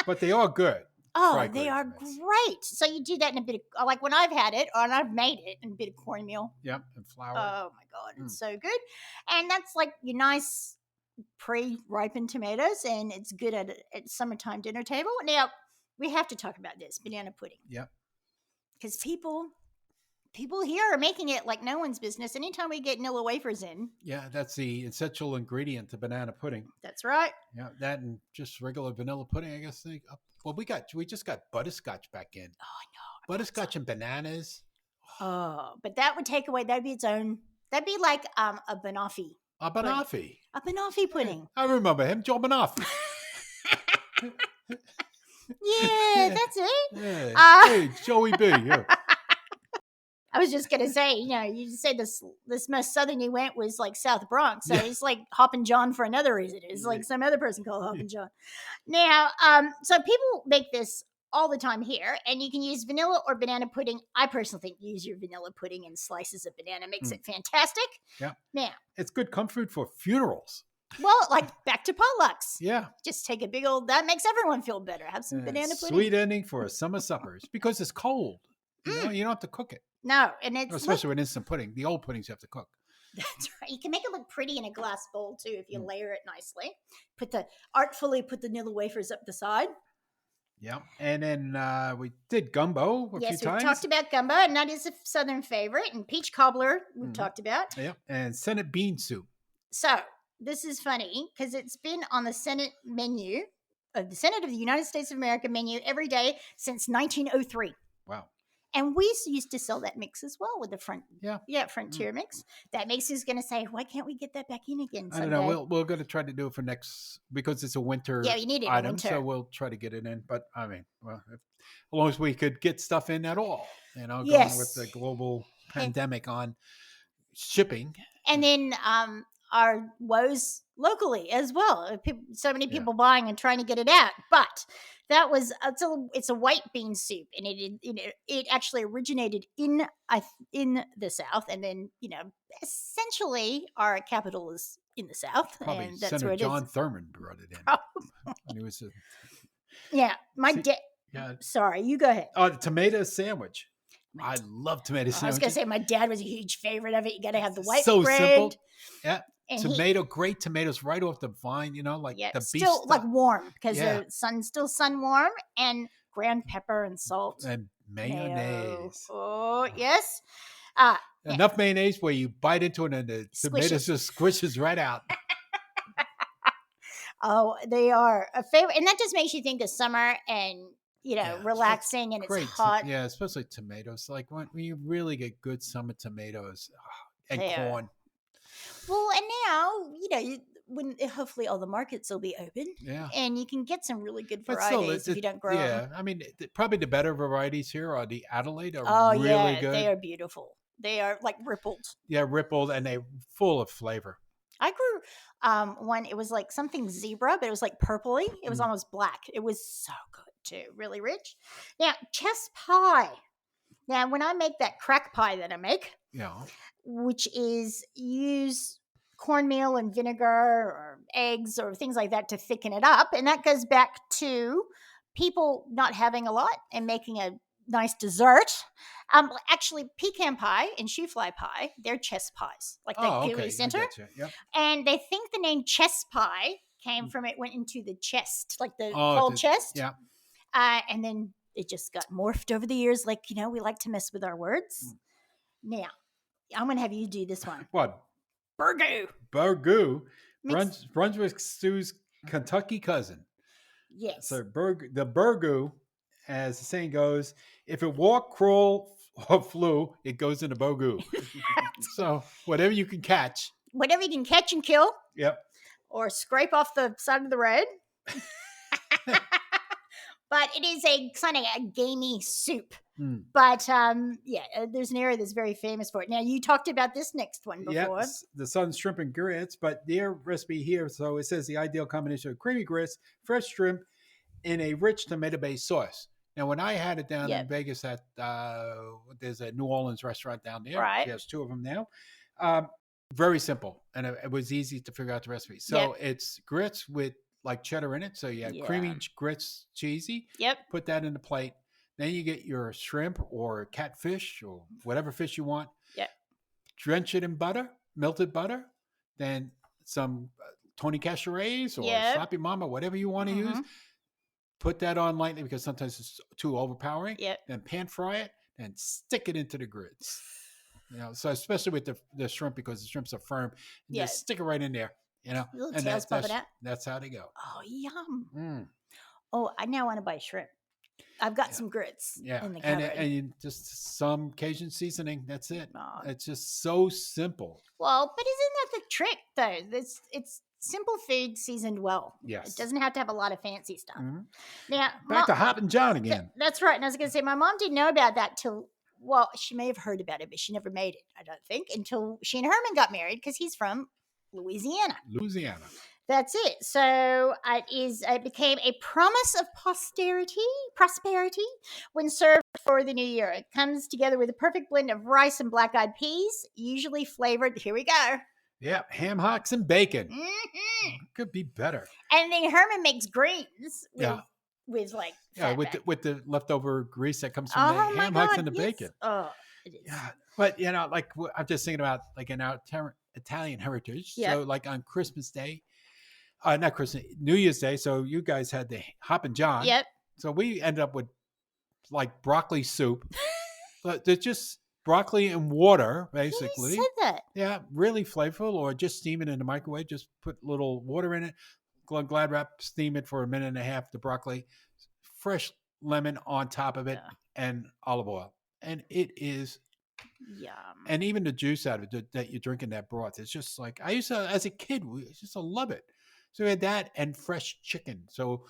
But they are good. Oh, they are great. So you do that in a bit of, like when I've had it, or I've made it in a bit of cornmeal. Yep, and flour. Oh my God, it's so good. And that's like your nice pre-ripened tomatoes, and it's good at summertime dinner table. Now, we have to talk about this, banana pudding. Yep. Because people here are making it like no one's business. Anytime we get Nilla wafers in. Yeah, that's the essential ingredient to banana pudding. That's right. Yeah, that and just regular vanilla pudding, I guess. Well, we just got butterscotch back in. Oh, I know. Butterscotch and bananas. Oh, but that would take away, that'd be its own, that'd be like a banoffee. A banoffee. A banoffee pudding. I remember him, Joe Banoffee. Yeah, that's it. Yeah. Hey, Joey B. Yeah. I was just gonna say, you said this most southern you went was like South Bronx, so it's like Hoppin' John for another reason. It's like some other person called Hoppin' John. Now, so people make this all the time here, and you can use vanilla or banana pudding. I personally think use your vanilla pudding and slices of banana makes it fantastic. Yeah. Now, it's good comfort for funerals. Well, like back to potlucks. Yeah. Just take a big old, that makes everyone feel better. Have some banana pudding. Sweet ending for a summer suppers because it's cold. You don't have to cook it. No, and it's especially with instant pudding. The old puddings you have to cook. That's right. You can make it look pretty in a glass bowl too if you layer it nicely. Artfully put the Nilla wafers up the side. Yeah. And then we did gumbo a few Yes, we times. talked about gumbo, and that is a southern favorite. And peach cobbler, we've talked about. Yep. And Senate bean soup. So this is funny because it's been on the Senate menu, the Senate of the United States of America menu every day since 1903. Wow. And we used to sell that mix as well with the Frontier mix. That mix is going to say, why can't we get that back in again someday? I don't know. We're going to try to do it for next, because it's a winter you need it item. In winter. So we'll try to get it in. But I mean, well, as long as we could get stuff in at all, going with the global pandemic on shipping. And then our woes locally as well. So many people buying and trying to get it out. But that was it's a white bean soup, and it actually originated in the South, and then essentially our capital is in the South. Probably and that's Senator where it John is. Thurman brought it in. When he was my dad. Yeah. Sorry, you go ahead. Oh, the tomato sandwich. I love tomato sandwiches. I was going to say my dad was a huge favorite of it. You got to have the white bread. So simple. Yeah. And great tomatoes right off the vine, the beef still stuff. Like warm because the sun's still sun warm, and ground pepper and salt. And mayonnaise. Oh, yes. Enough mayonnaise where you bite into it and the tomatoes just squishes right out. Oh, they are a favorite. And that just makes you think of summer and, relaxing, and it's hot. Yeah, especially tomatoes. Like when you really get good summer tomatoes and corn. Well, and now, when hopefully all the markets will be open. Yeah. And you can get some really good varieties if you don't grow them. Yeah. I mean, probably the better varieties here are the Adelaide are really good. They are beautiful. They are like rippled. Yeah, rippled, and they're full of flavor. I grew one, it was like something zebra, but it was like purpley. It was almost black. It was so good too. Really rich. Now, chess pie. Now, when I make that crack pie that I make, which is use cornmeal and vinegar or eggs or things like that to thicken it up. And that goes back to people not having a lot and making a nice dessert. Actually, pecan pie and shoe fly pie, they're chess pies, like the gooey center. Yep. And they think the name chess pie came from it went into the chest, like the cold chest. Yeah. And then it just got morphed over the years. Like, we like to mess with our words. Now, I'm going to have you do this one. What? Burgoo. Brunswick stew's Kentucky cousin. Yes. So the burgoo, as the saying goes, if it walk, crawl, or flew, it goes in the burgoo. So whatever you can catch. Whatever you can catch and kill. Yep. Or scrape off the side of the road. But it is a kind of a gamey soup. But there's an area that's very famous for it. Now, you talked about this next one before. Yeah, the Southern shrimp and grits, but their recipe here, so it says the ideal combination of creamy grits, fresh shrimp, and a rich tomato-based sauce. Now, when I had it down in Vegas at there's a New Orleans restaurant down there. Right. There's two of them now. Very simple, and it was easy to figure out the recipe. So it's grits with like cheddar in it. So you have creamy grits, cheesy. Yep. Put that in the plate. Then you get your shrimp or catfish or whatever fish you want. Yep. Drench it in butter, melted butter. Then some Tony Cachareys or Sloppy Mama, whatever you want to use. Put that on lightly because sometimes it's too overpowering. Yep. Then pan fry it and stick it into the grits. So especially with the shrimp, because the shrimps are firm, just stick it right in there. Little and tails popping out. That's how they go. Oh, yum. Oh, I now want to buy shrimp. I've got some grits in the cupboard. And just some Cajun seasoning. That's it. Oh. It's just so simple. Well, but isn't that the trick, though? It's simple food seasoned well. Yes. It doesn't have to have a lot of fancy stuff. Now, back to Hoppin' John again. That's right. And I was going to say, my mom didn't know about that till, well, she may have heard about it, but she never made it, I don't think, until she and Herman got married, because he's from Louisiana. That's it. So it became a promise of prosperity when served for the new year. It comes together with a perfect blend of rice and black-eyed peas, usually flavored. Here we go. Yeah, ham hocks and bacon. Could be better. And then Herman makes greens with like with the leftover grease that comes from the ham hocks and the bacon. Oh, it is. Yeah, but like I'm just thinking about like in our Italian heritage. So like on Christmas Day. Not Christmas, New Year's Day. So you guys had the Hoppin' John. Yep. So we ended up with like broccoli soup. But they're just broccoli and water, basically. You said that. Yeah, really flavorful. Or just steam it in the microwave. Just put a little water in it. Glad wrap, steam it for a minute and a half. The broccoli, fresh lemon on top of it, and olive oil, and it is yum. And even the juice out of it that you drink in that broth, it's just like I used to as a kid. We used to love it. So we had that and fresh chicken. So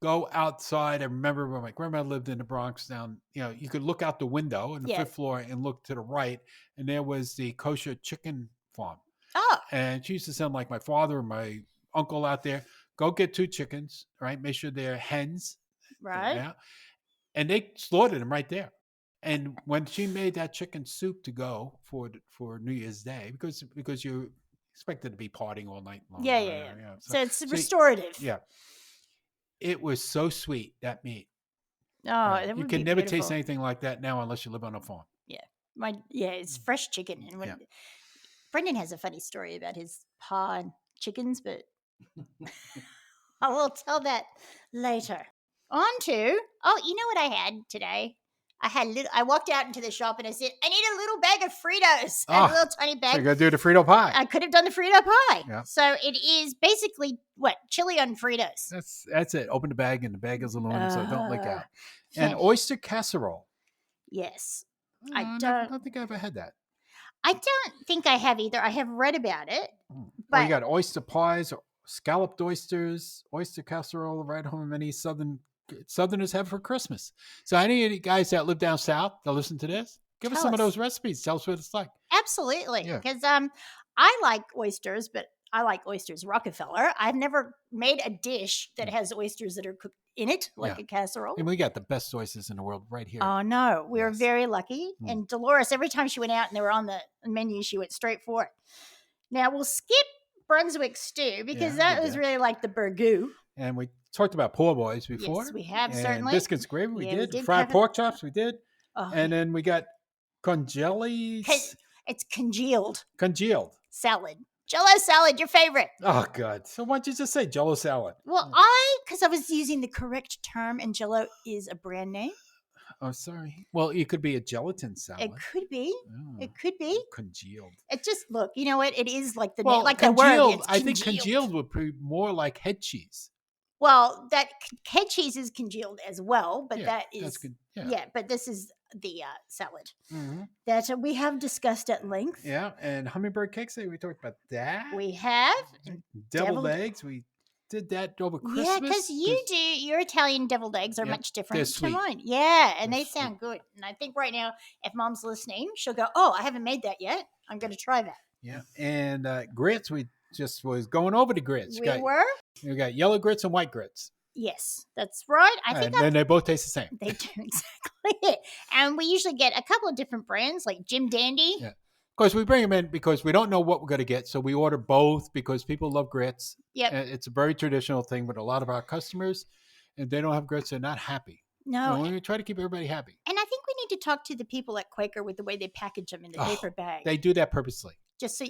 go outside. I remember when my grandma lived in the Bronx down, you could look out the window on the fifth floor and look to the right, and there was the kosher chicken farm. Oh. And she used to send like my father and my uncle out there, go get 2 chickens, right? Make sure they're hens. Right. Yeah. And they slaughtered them right there. And when she made that chicken soup to go for New Year's Day, because you expected to be partying all night long. Yeah. So it's restorative. Yeah. It was so sweet, that meat. Oh, you can never taste anything like that now unless you live on a farm. Yeah. It's fresh chicken. And Brendan has a funny story about his pa and chickens, but I will tell that later. On to, you know what I had today? I walked out into the shop and I said, I need a little bag of Fritos. A little tiny bag. So you got to do the Frito pie. I could have done the Frito pie. Yeah. So it is basically, chili on Fritos. That's it. Open the bag and the bag is aluminum, so don't leak out. And oyster casserole. Yes. I don't think I ever had that. I don't think I have either. I have read about it. But you got oyster pies, scalloped oysters, oyster casserole right home many Southerners have for Christmas. So any of you guys that live down south that listen to this, give us some of those recipes. Tell us what it's like. Absolutely. Because I like oysters, but I like oysters Rockefeller. I've never made a dish that has oysters that are cooked in it, like a casserole. And we got the best oysters in the world right here. Oh, no. We were very lucky. And Dolores, every time she went out and they were on the menu, she went straight for it. Now, we'll skip Brunswick stew because that was really like the burgoo. And we talked about poor boys before. Yes, we have, and certainly. Biscuits gravy, we did. Fried pork chops, we did. Oh, and then we got congealed. It's congealed. Congealed. Salad. Jell-O salad, your favorite. Oh, God. So why don't you just say Jell-O salad? Well, because I was using the correct term, and Jell-O is a brand name. Oh, sorry. Well, it could be a gelatin salad. It could be. Oh, it could be. Congealed. It just, look, you know what? It is like the name, like congealed, the word. I think congealed would be more like head cheese. Well, that head cheese is congealed as well, but that is, that's good. But this is the salad that we have discussed at length. Yeah, and hummingbird cakes, we talked about that. We have. Deviled eggs, we did that over Christmas. Yeah, because your Italian deviled eggs are much different to mine. Yeah, and they sound good. And I think right now, if Mom's listening, she'll go, oh, I haven't made that yet. I'm going to try that. Yeah, and grits, we just was going over the grits. We got yellow grits and white grits. Yes, that's right. And they both taste the same. They do exactly. And we usually get a couple of different brands like Jim Dandy. Yeah. Of course, we bring them in because we don't know what we're going to get. So we order both because people love grits. Yep. It's a very traditional thing with a lot of our customers. And they don't have grits, they're not happy. No. We try to keep everybody happy. And I think we need to talk to the people at Quaker with the way they package them in the paper bag. They do that purposely. Just so,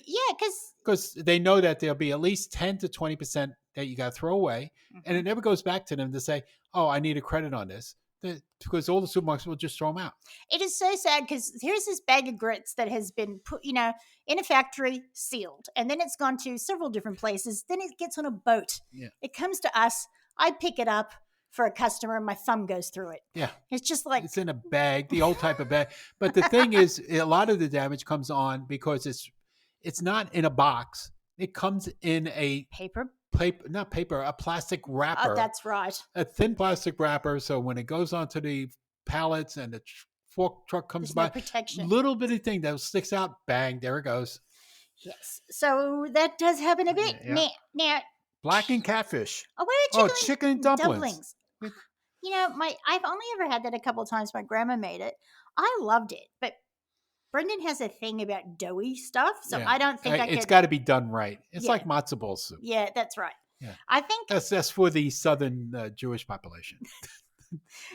because they know that there'll be at least 10 to 20% that you got to throw away. And it never goes back to them to say, oh, I need a credit on this. Because all the supermarkets will just throw them out. It is so sad because here's this bag of grits that has been put, in a factory, sealed. And then it's gone to several different places. Then it gets on a boat. Yeah. It comes to us. I pick it up for a customer. My thumb goes through it. Yeah. It's just like. It's in a bag, the old type of bag. But the thing is, a lot of the damage comes on because it's not in a box. It comes in a a plastic wrapper. Oh, that's right. A thin plastic wrapper. So when it goes onto the pallets and the fork truck comes by, protection. Little bitty thing that sticks out, bang, there it goes. Yes. So that does happen a bit. Yeah. Now, blackened catfish. Oh, chicken and dumplings. I've only ever had that a couple of times. My grandma made it. I loved it, but Brendan has a thing about doughy stuff, so I don't think it's got to be done right. It's like matzo ball soup. Yeah, that's right. Yeah. I think that's for the southern Jewish population.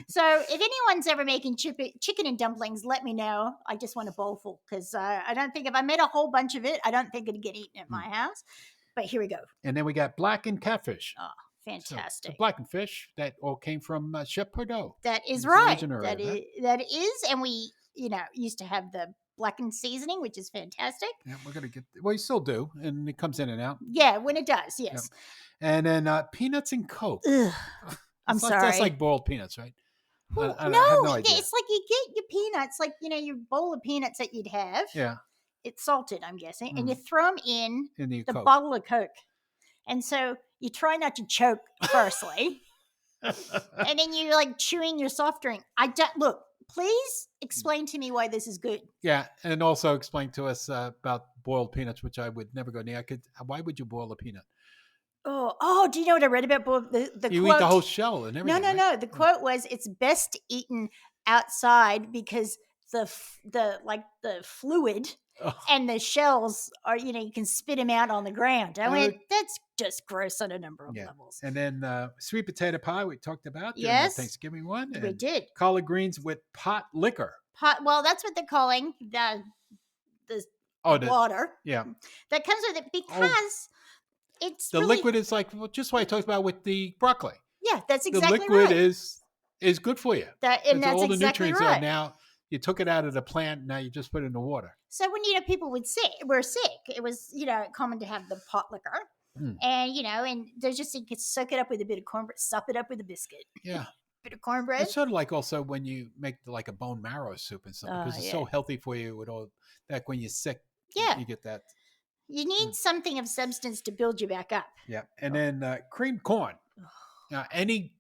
So if anyone's ever making chicken and dumplings, let me know. I just want a bowl full because I don't think if I made a whole bunch of it, I don't think it'd get eaten at my house. But here we go. And then we got blackened catfish. Oh, Fantastic. So blackened fish that all came from Chef Perdot. That is right. That is, and we, used to have the blackened seasoning, which is fantastic. Yeah, we're gonna get. Well, you still do, and it comes in and out. Yeah, when it does, yes. Yeah. And then peanuts and Coke. Ugh, I'm sorry. That's like boiled peanuts, right? Well, I have no idea. It's like you get your peanuts, like your bowl of peanuts that you'd have. Yeah. It's salted, I'm guessing, and you throw them in the Coke. bottle of Coke, and so you try not to choke firstly, and then you're like chewing your soft drink. Look. Please explain to me why this is good. Yeah, and also explain to us about boiled peanuts, which I would never go near. Why would you boil a peanut? Oh! Do you know what I read about the you quote? Eat the whole shell and everything. No. The quote was, "It's best eaten outside because the fluid and the shells are you can spit them out on the ground." I went, that's just gross on a number of levels. And then sweet potato pie we talked about. Yes, the Thanksgiving one. We did collard greens with pot liquor. Well, that's what they're calling the water. Yeah, that comes with it because it's the liquid is like just what I talked about with the broccoli. Yeah, that's exactly right. The liquid is good for you. That's all the exactly nutrients right. Are now. You took it out of the plant. Now you just put it in the water. So when people were sick, it was common to have the pot liquor, and and there's just you could soak it up with a bit of cornbread, sup it up with a biscuit. Yeah, bit of cornbread. It's sort of like also when you make like a bone marrow soup and stuff because it's so healthy for you. With all that, when you're sick, you get that. You need something of substance to build you back up. Yeah, and then creamed corn. Now, any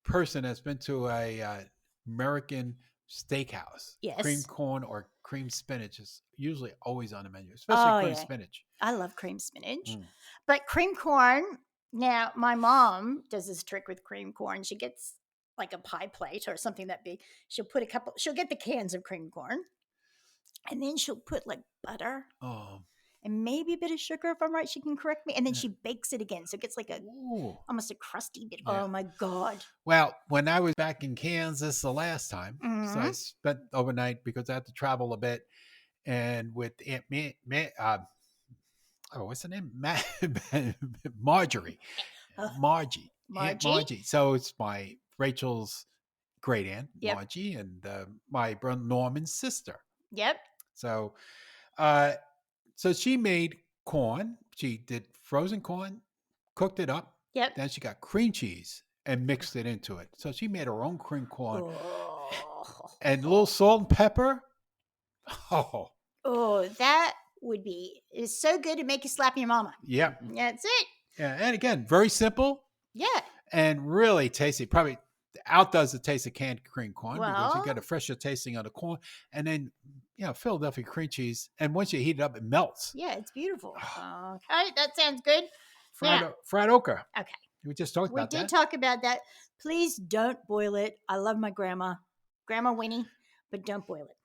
person that's been to a American steakhouse, creamed corn or creamed spinach is usually always on the menu, especially creamed spinach. I love creamed spinach, but creamed corn. Now, my mom does this trick with creamed corn. She gets like a pie plate or something that big. She'll get the cans of creamed corn, and then she'll put like butter. And maybe a bit of sugar, if I'm right. She can correct me. And then she bakes it again. So it gets like almost a crusty bit. Yeah. Oh, my God. Well, when I was back in Kansas the last time, so I spent overnight because I had to travel a bit. And with Aunt what's her name? Margie. Aunt Margie. So it's Rachel's great aunt, Margie, and my brother Norman's sister. Yep. So, so she made corn. She did frozen corn, cooked it up. Yep. Then she got cream cheese and mixed it into it. So she made her own cream corn and a little salt and pepper. That would be is so good to make you slap your mama. Yeah. That's it. Yeah, and again, very simple. Yeah. And really tasty. Probably outdoes the taste of canned cream corn because you get a fresher tasting of the corn, and then Philadelphia cream cheese. And once you heat it up, it melts. Yeah, it's beautiful. Okay, that sounds good. Fried okra. Okay, we just talked about that. We did talk about that. Please don't boil it. I love my Grandma Winnie, but don't boil it.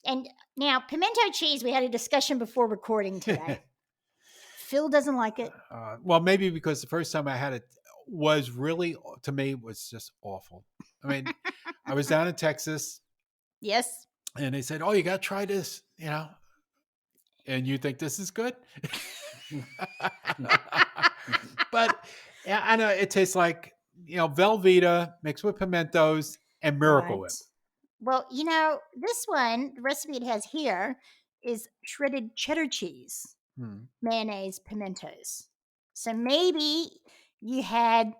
And now pimento cheese. We had a discussion before recording today. Phil doesn't like it. Well, maybe because the first time I had it was really, to me, was just awful. I mean, I was down in Texas. Yes. And they said, you got to try this, and you think this is good? But yeah, I know it tastes like, Velveeta mixed with pimentos and Miracle Whip. Well, this one, the recipe it has here is shredded cheddar cheese, mayonnaise, pimentos. So maybe you had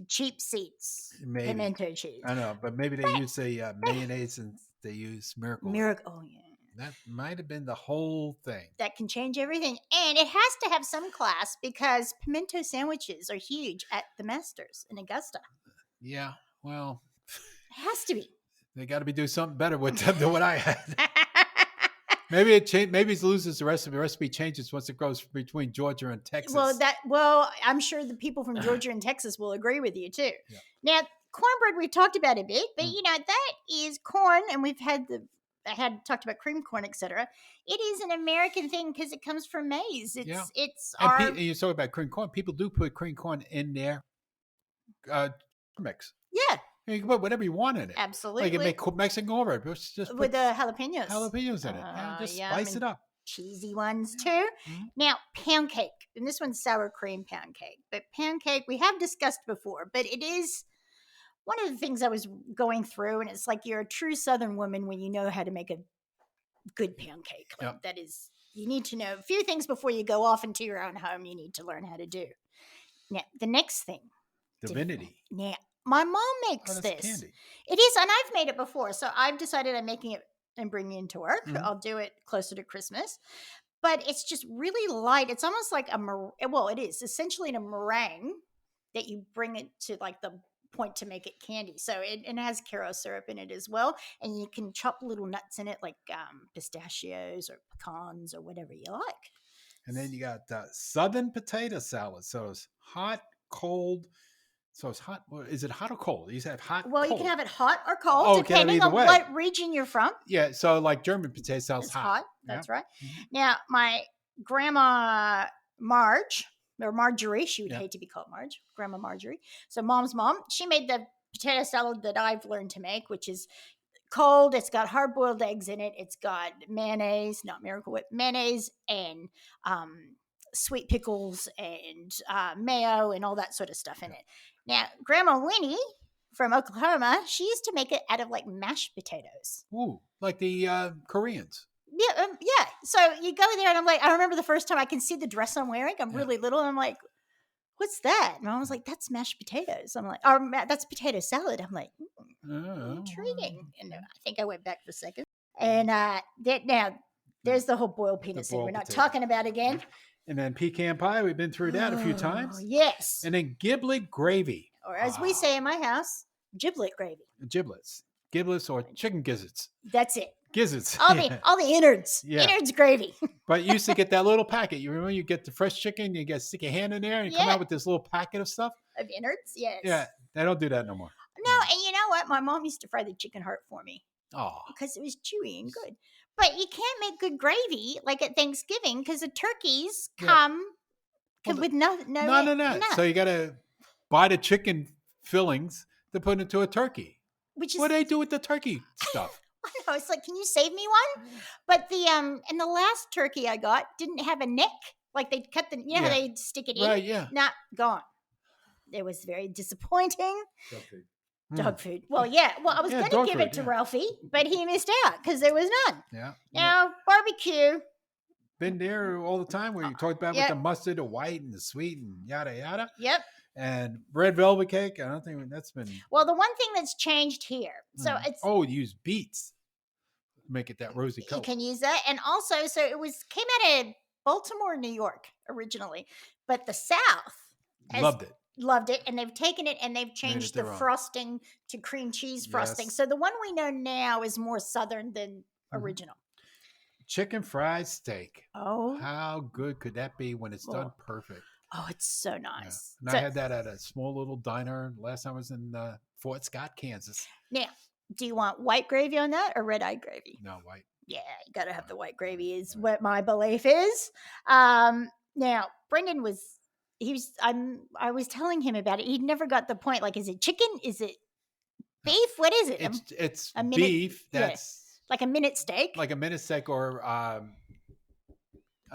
cheap seats pimento cheese. I know, but maybe they use a mayonnaise and they use Miracle Whip. Oh, yeah. That might have been the whole thing. That can change everything. And it has to have some class because pimento sandwiches are huge at the Masters in Augusta. Yeah, well. It has to be. They got to be doing something better with them than what I had. Maybe it loses the recipe. The recipe changes once it goes between Georgia and Texas. Well, I'm sure the people from Georgia and Texas will agree with you too. Yeah. Now, cornbread we've talked about a bit, but that is corn, and I had talked about cream corn, etc. It is an American thing because it comes from maize. It's and you talk about cream corn. People do put cream corn in their mix. Yeah. You can put whatever you want in it. Absolutely. Like you make Mexican cornbread, just with the jalapenos. Jalapenos in it. Just spice it up. cheesy ones too. Now, pound cake. And this one's sour cream pound cake. But pound cake, we have discussed before, but it is one of the things I was going through. And it's like you're a true Southern woman when you know how to make a good pound cake. Like that is, you need to know a few things before you go off into your own home. You need to learn how to do. Now, the next thing. Divinity. Now, my mom makes this. Candy. It is, and I've made it before. So I've decided I'm making it and bringing it into work. I'll do it closer to Christmas. But it's just really light. It's almost like it is essentially a meringue that you bring it to like the point to make it candy. So it has Caro syrup in it as well. And you can chop little nuts in it like pistachios or pecans or whatever you like. And then you got Southern potato salad. So it's hot, cold. So it's hot. Is it hot or cold? You said hot. Well, cold. You can have it hot or cold, depending on what region you're from. Yeah. So like German potato salad is hot. That's right. Now, my grandma Marjorie, she would hate to be called Marge, Grandma Marjorie. So mom's mom, she made the potato salad that I've learned to make, which is cold. It's got hard-boiled eggs in it. It's got mayonnaise, not Miracle Whip, mayonnaise and sweet pickles and mayo and all that sort of stuff in it. Now, Grandma Winnie from Oklahoma, she used to make it out of like mashed potatoes. Ooh, like the Koreans. Yeah. So you go there and I'm like, I remember the first time I can see the dress I'm wearing. I'm really little and I'm like, what's that? And I was like, that's mashed potatoes. I'm like, that's potato salad. I'm like, intriguing. And I think I went back for a second. And now there's the whole boiled peanuts thing we're not talking about again. And then pecan pie, we've been through that a few times. Yes. And then giblet gravy. Or as we say in my house, giblet gravy. Giblets or chicken gizzards. That's it. Gizzards. All the innards. Yeah. Innards gravy. But you used to get that little packet. You remember you get the fresh chicken, you stick your hand in there and you come out with this little packet of stuff? Of innards, yes. Yeah. They don't do that no more. No, and you know what? My mom used to fry the chicken heart for me. Oh. Because it was chewy and good. But you can't make good gravy like at Thanksgiving because the turkeys come with no. So you got to buy the chicken fillings to put into a turkey. What do they do with the turkey stuff? I know. It's like, can you save me one? But and the last turkey I got didn't have a neck. Like they cut how they stick it in? Right, yeah. Not gone. It was very disappointing. Dog food. Well, Well, I was going to give it to Ralphie, but he missed out because there was none. Yeah. Now, barbecue. Been there all the time where you talked about with the mustard, the white, and the sweet, and yada, yada. Yep. And red velvet cake. I don't think that's been. Well, the one thing that's changed here. So it's. Oh, use beets. Make it that rosy color. You can use that. And also, so it came out of Baltimore, New York originally, but the South loved it, and they've taken it and they've changed the frosting to cream cheese frosting. So the one we know now is more Southern than original. Chicken fried steak. Oh. How good could that be when it's done perfect? Oh, it's so nice. Yeah. And I had that at a small little diner last time I was in Fort Scott, Kansas. Now, do you want white gravy on that or red-eye gravy? No, white. Yeah, you got to have the white gravy is what my belief is. Now, Brendan I was telling him about it. He'd never got the point. Like, is it chicken? Is it beef? What is it? It's a beef. That's like a minute steak. Like a minute steak or a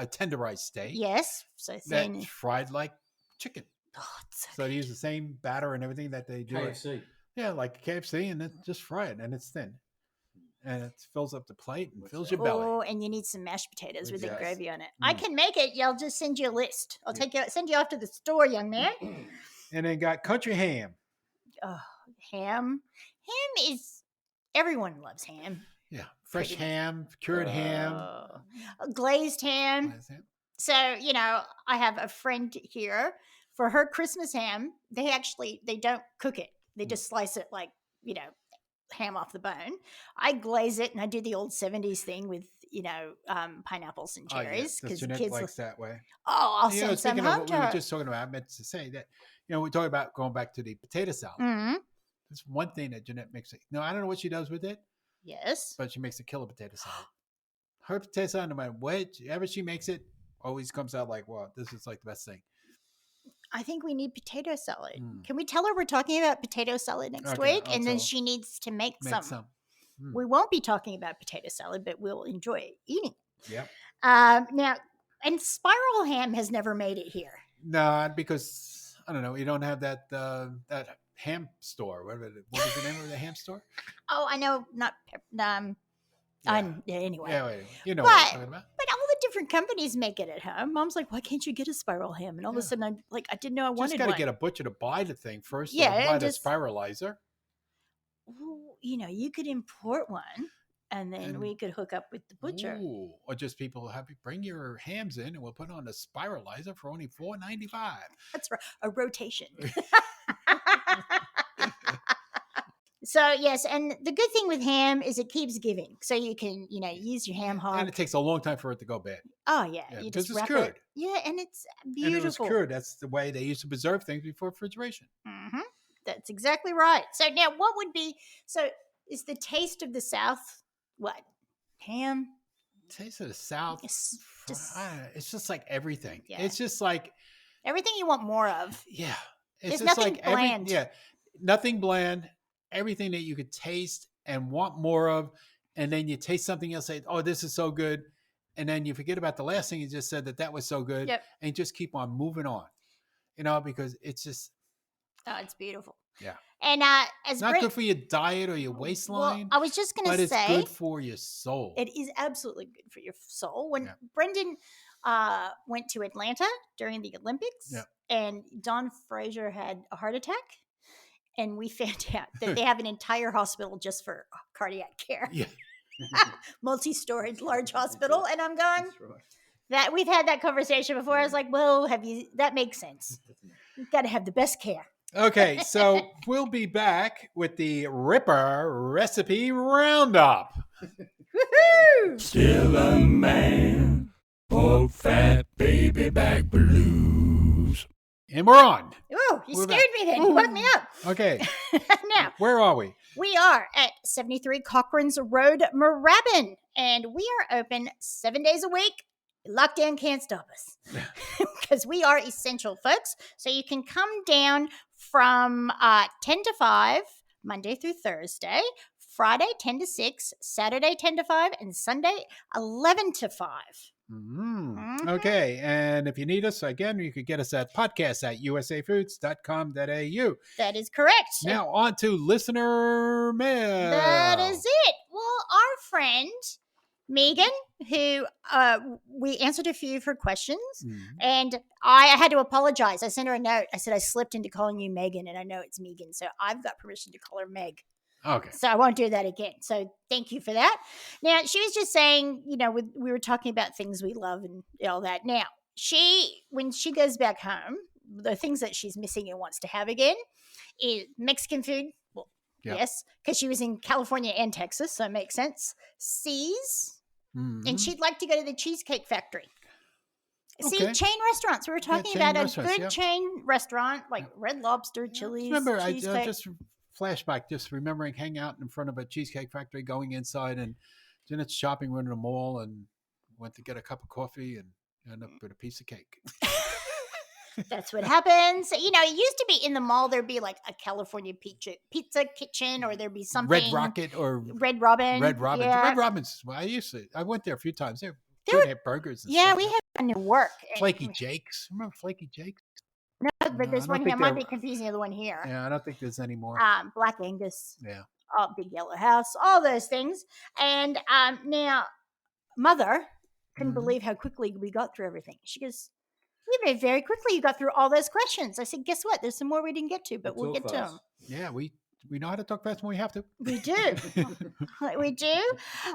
tenderized steak. Yes. So that's fried like chicken. Oh, so they use the same batter and everything that they do. KFC. Yeah, like KFC, and then just fry it, and it's thin. And it fills up the plate and fills your belly. Oh, and you need some mashed potatoes with the gravy on it. I can make it. I'll just send you a list. I'll send you off to the store, young man. And then got country ham. Oh, ham. Ham is, everyone loves ham. Yeah, fresh ham, cured ham. Glazed ham. So, I have a friend here. For her Christmas ham, they don't cook it. They just slice it like, ham off the bone. I glaze it and I do the old 70s thing with, pineapples and cherries. Because Jeanette likes that way. Oh, I'll send some home to her. We were just talking about, I meant to say that, we're talking about going back to the potato salad. Mm-hmm. There's one thing that Jeanette makes. No, I don't know what she does with it. Yes. But she makes a killer potato salad. Her potato salad, no matter whatever she makes it, always comes out like, wow, this is like the best thing. I think we need potato salad. Can we tell her we're talking about potato salad next week? And then she needs to make some. We won't be talking about potato salad, but we'll enjoy eating it. Yep. Now, and spiral ham has never made it here. No, because I don't know. You don't have that that ham store. What was the name of the ham store? Oh, I know. Not anyway. Yeah, wait, you know what I'm talking about. But all the different companies make it at home. Mom's like, why can't you get a spiral ham? And all of a sudden, I didn't know I wanted one. Just got to get a butcher to buy the thing first. Yeah, or buy the spiralizer. You know, you could import one, and then we could hook up with the butcher. Ooh, or just people have you bring your hams in, and we'll put on a spiralizer for only $4.95. That's right, a rotation. So yes, and the good thing with ham is it keeps giving. So you can, use your ham hock. And it takes a long time for it to go bad. Oh yeah, you because just it's cured. Yeah, and it's beautiful. And it was cured. That's the way they used to preserve things before refrigeration. Mm-hmm. That's exactly right. So now, what would be? So is the taste of the South what? Ham. Taste of the South. It's just like everything. Yeah. It's just like everything you want more of. Yeah, it's just nothing like bland. Nothing bland. Everything that you could taste and want more of, and then you taste something else, say, "Oh, this is so good," and then you forget about the last thing you just said that was so good, and just keep on moving on, because it's just it's beautiful. Yeah, and it's not good for your diet or your waistline. Well, I was just going to say, but it's good for your soul. It is absolutely good for your soul. When Brendan went to Atlanta during the Olympics, and Don Fraser had a heart attack. And we found out that they have an entire hospital just for cardiac care. Yeah. Multi-storage, large hospital. And I'm going, that we've had that conversation before. I was like, well, that makes sense. You've got to have the best care. Okay, so we'll be back with the Ripper Recipe Roundup. Woohoo! Still a man, old fat baby back blues. And we're on. Oh, you scared me then. You woke me up. Okay. Now, where are we? We are at 73 Cochran's Road, Moorabbin, and we are open 7 days a week. Lockdown can't stop us because we are essential, folks. So you can come down from 10 to 5, Monday through Thursday, Friday 10 to 6, Saturday 10 to 5, and Sunday 11 to 5. Mm-hmm. Okay, and if you need us, again, you could get us at podcast@usafoods.com.au. That is correct. Now on to listener mail. That is it. Well, our friend Megan, who we answered a few of her questions, and I had to apologize. I sent her a note. I said I slipped into calling you Megan, and I know it's Megan, so I've got permission to call her Meg. Okay. So I won't do that again. So thank you for that. Now, she was just saying, we were talking about things we love and all that. Now, when she goes back home, the things that she's missing and wants to have again is Mexican food. Well, yes, because she was in California and Texas, so it makes sense. C's, and she'd like to go to the Cheesecake Factory. See, chain restaurants. We were talking about a good chain restaurant like Red Lobster, Chili's, Remember, Cheesecake. I just flashback, just remembering hanging out in front of a Cheesecake Factory, going inside, and then it's shopping, went to the mall, and went to get a cup of coffee, and ended up with a piece of cake. That's what happens. It used to be in the mall, there'd be like a California pizza kitchen, or there'd be something. Red Rocket or Red Robin. Red Robin. Yeah. Red Robin's. Well, I went there a few times. They had burgers and stuff. We had one to work. Flaky Jake's. Remember Flaky Jake's? No, but there's one here. I might be confusing the one here. Yeah, I don't think there's any more. Black Angus. Yeah. Big Yellow House. All those things. And now, Mother couldn't believe how quickly we got through everything. She goes, very quickly you got through all those questions. I said, guess what? There's some more we didn't get to, but we'll get to them. Yeah, we know how to talk fast when we have to. We do. We do.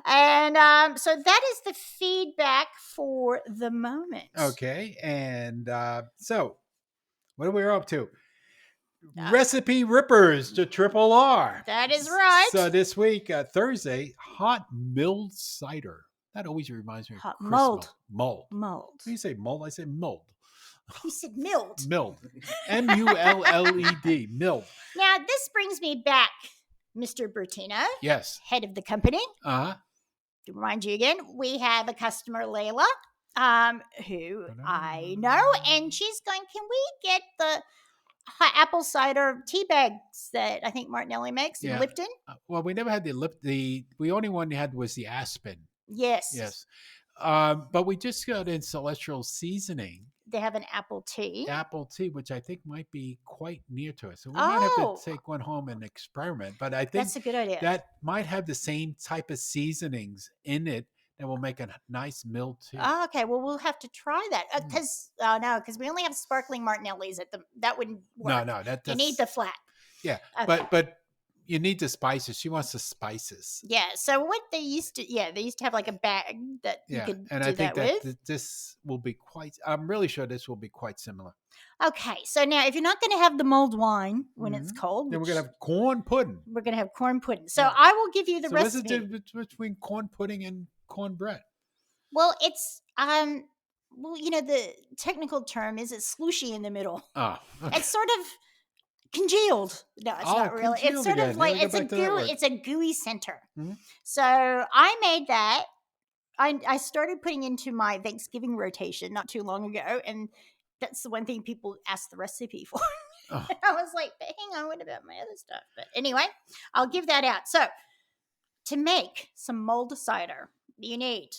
And so that is the feedback for the moment. Okay. And so what are we up to? Recipe Rippers to Triple R. That is right. So this week, Thursday, hot milled cider. That always reminds me of hot Christmas. Mold. When you say mold, I say mold. You said milled. Milled. M-U-L-L-E-D. Milled. Now, this brings me back, Mr. Bertino. Yes. Head of the company. Uh-huh. To remind you again, we have a customer, Layla, who I know, and she's going, can we get the apple cider tea bags that I think Martinelli makes in Lipton? Well, we never had the we only one we had was the Aspen. Yes. Yes. But we just got in Celestial Seasoning. They have an apple tea. Apple tea, which I think might be quite near to us. So we might have to take one home and experiment. But I think that's a good idea. That might have the same type of seasonings in it that will make a nice milled tea. Oh, okay. Well, we'll have to try that. Because we only have sparkling Martinellis that wouldn't work. No, you need the flat. Yeah, okay. but you need the spices. She wants the spices. Yeah. So what they used to have like a bag that you could and do I think with. This will be I'm really sure this will be quite similar. Okay. So now if you're not going to have the mulled wine when it's cold. Then we're going to have corn pudding. We're going to have corn pudding. So I will give you the recipe. What's the difference between corn pudding and cornbread? Well, it's the technical term is it's slushy in the middle. Oh. Okay. It's sort of congealed. No, it's not really. It's sort of like it's a gooey center. Mm-hmm. So I made that. I started putting into my Thanksgiving rotation not too long ago, and that's the one thing people ask the recipe for. Oh. I was like, but hang on, what about my other stuff? But anyway, I'll give that out. So to make some mulled cider, you need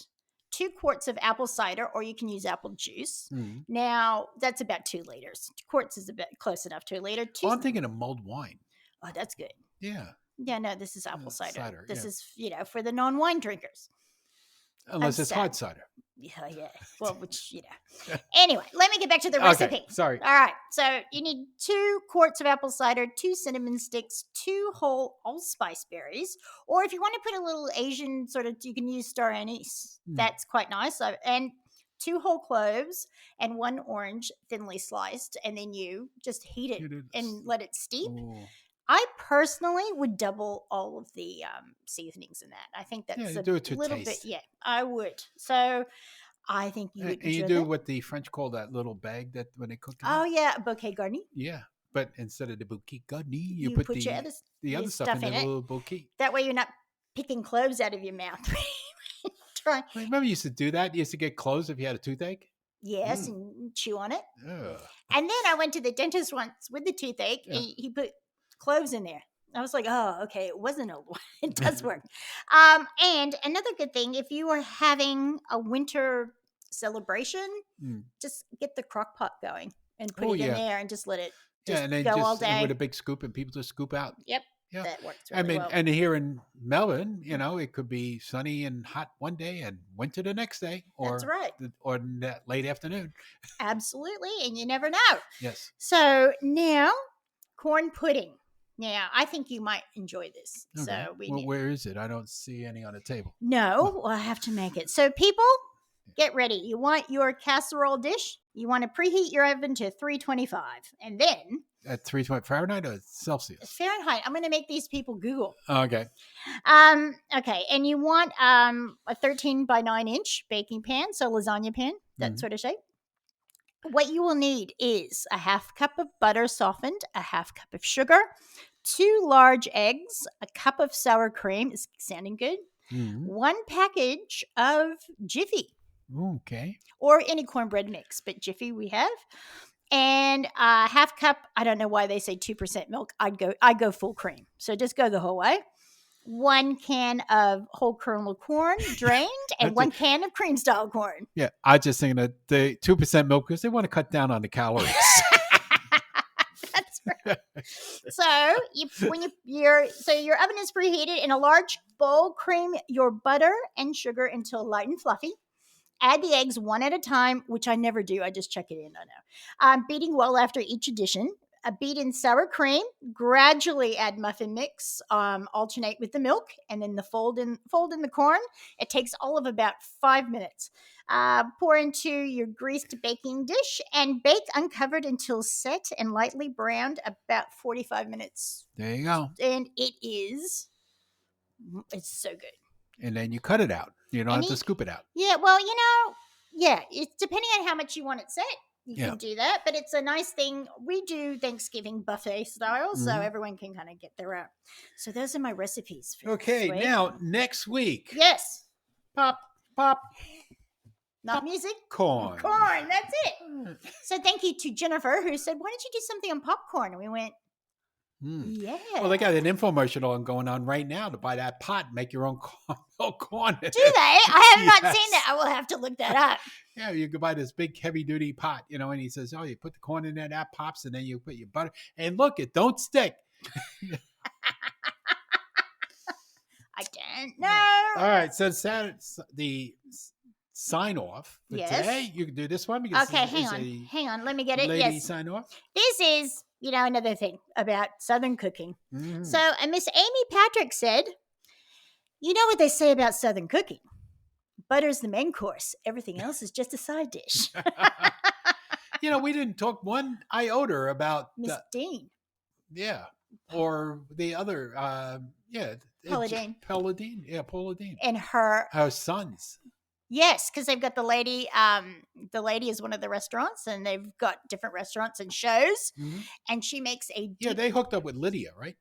2 quarts of apple cider, or you can use apple juice. Now, that's about 2 liters. 2 quarts is a bit close enough to a liter. I'm thinking of mulled wine. Oh, that's good. Yeah. Yeah, no, this is apple cider. This is, for the non-wine drinkers. Unless it's hard cider. Yeah. Well, which, Anyway, let me get back to the recipe. Okay, sorry. All right. So you need 2 quarts of apple cider, 2 cinnamon sticks, 2 whole allspice berries. Or if you want to put a little Asian you can use star anise. That's quite nice. And 2 whole cloves and 1 orange thinly sliced. And then you just heat it and let it steep. Ooh. I personally would double all of the seasonings in that. I think that's a little bit. Yeah, I would. So I think you would. And you do what the French call that little bag that when they cook it. Oh yeah, a bouquet garni. Yeah, but instead of the bouquet garni, you put the other stuff in the little bouquet. That way you're not picking cloves out of your mouth. Remember you used to do that? You used to get cloves if you had a toothache? Yes, and chew on it. Ugh. And then I went to the dentist once with the toothache, and he put cloves in there. I was like, oh, okay, it wasn't old wine. It does work. And another good thing, if you are having a winter celebration, just get the crock pot going and put it in there and just let it go all day. And with a big scoop, and people just scoop out. Yep. Yeah. That works really well. And here in Melbourne, it could be sunny and hot one day and winter the next day. That's right. Or late afternoon. Absolutely. And you never know. Yes. So now, corn pudding. Now, I think you might enjoy this. Okay. So where is it? I don't see any on the table. No, well, I have to make it. So people, get ready. You want your casserole dish. You want to preheat your oven to 325. And then... At 320 Fahrenheit or Celsius? Fahrenheit. I'm going to make these people Google. Okay. Okay. And you want a 13 by 9 inch baking pan. So lasagna pan, that sort of shape. What you will need is a half cup of butter softened, a half cup of sugar, 2 large eggs, a cup of sour cream. Is sounding good? 1 package of Jiffy. Okay. Or any cornbread mix, but Jiffy we have. And a half cup, I don't know why they say 2% milk. I'd go full cream. So just go the whole way. 1 can of whole kernel corn drained and 1 can of cream style corn. Yeah, I just thinking that the 2% milk because they want to cut down on the calories. That's right. So your oven is preheated. In a large bowl, cream your butter and sugar until light and fluffy. Add the eggs 1 at a time, which I never do. I just check it in. I know. Beating well after each addition. Beat in sour cream. Gradually add muffin mix. Alternate with the milk, and then fold in the corn. It takes all of about 5 minutes. Pour into your greased baking dish and bake uncovered until set and lightly browned. About 45 minutes. There you go. And it's so good. And then you cut it out. You don't have to scoop it out. Yeah, well, it's depending on how much you want it set. You can do that, but it's a nice thing. We do Thanksgiving buffet style, so everyone can kind of get their own. So those are my recipes. For okay, this week. Now next week. Yes. Pop. Not music. Corn. That's it. So thank you to Jennifer who said, "Why don't you do something on popcorn?" And we went, Yeah. Well, they got an infomercial going on right now to buy that pot, make your own corn. Do they? I have not seen Yes. that. I will have to look that up. Yeah, you can buy this big heavy duty pot, and he says, "Oh, you put the corn in there, that pops, and then you put your butter, and look, it don't stick." I don't know. All right, so the sign off for Yes. today. You can do this one because Okay, this hang on. Let me get it. lady Yes. sign off. This is, another thing about Southern cooking. Mhm. So, and Miss Amy Patrick said, you know what they say about Southern cooking? Butter's the main course. Everything else is just a side dish. We didn't talk one iota about Miss Dean. yeah, or the other Paula Dean. Paula Dean. And her sons. Yes, because they've got the lady. The lady is one of the restaurants, and they've got different restaurants and shows. Mm-hmm. And she makes a they hooked up with Lydia, right?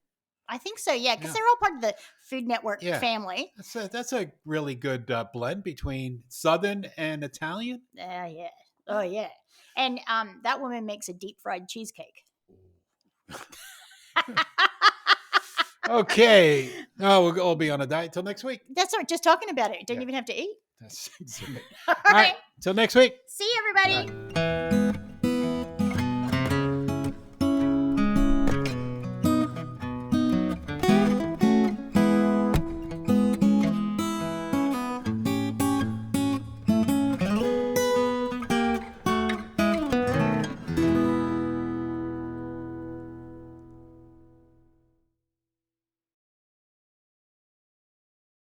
I think so. Yeah, because they're all part of the Food Network family. That's a really good blend between Southern and Italian. Yeah. Oh yeah. And that woman makes a deep fried cheesecake. Okay. We'll all be on a diet till next week. That's not just talking about it. Don't even have to eat. That's exactly. All All right. Till next week. See you, everybody. Bye.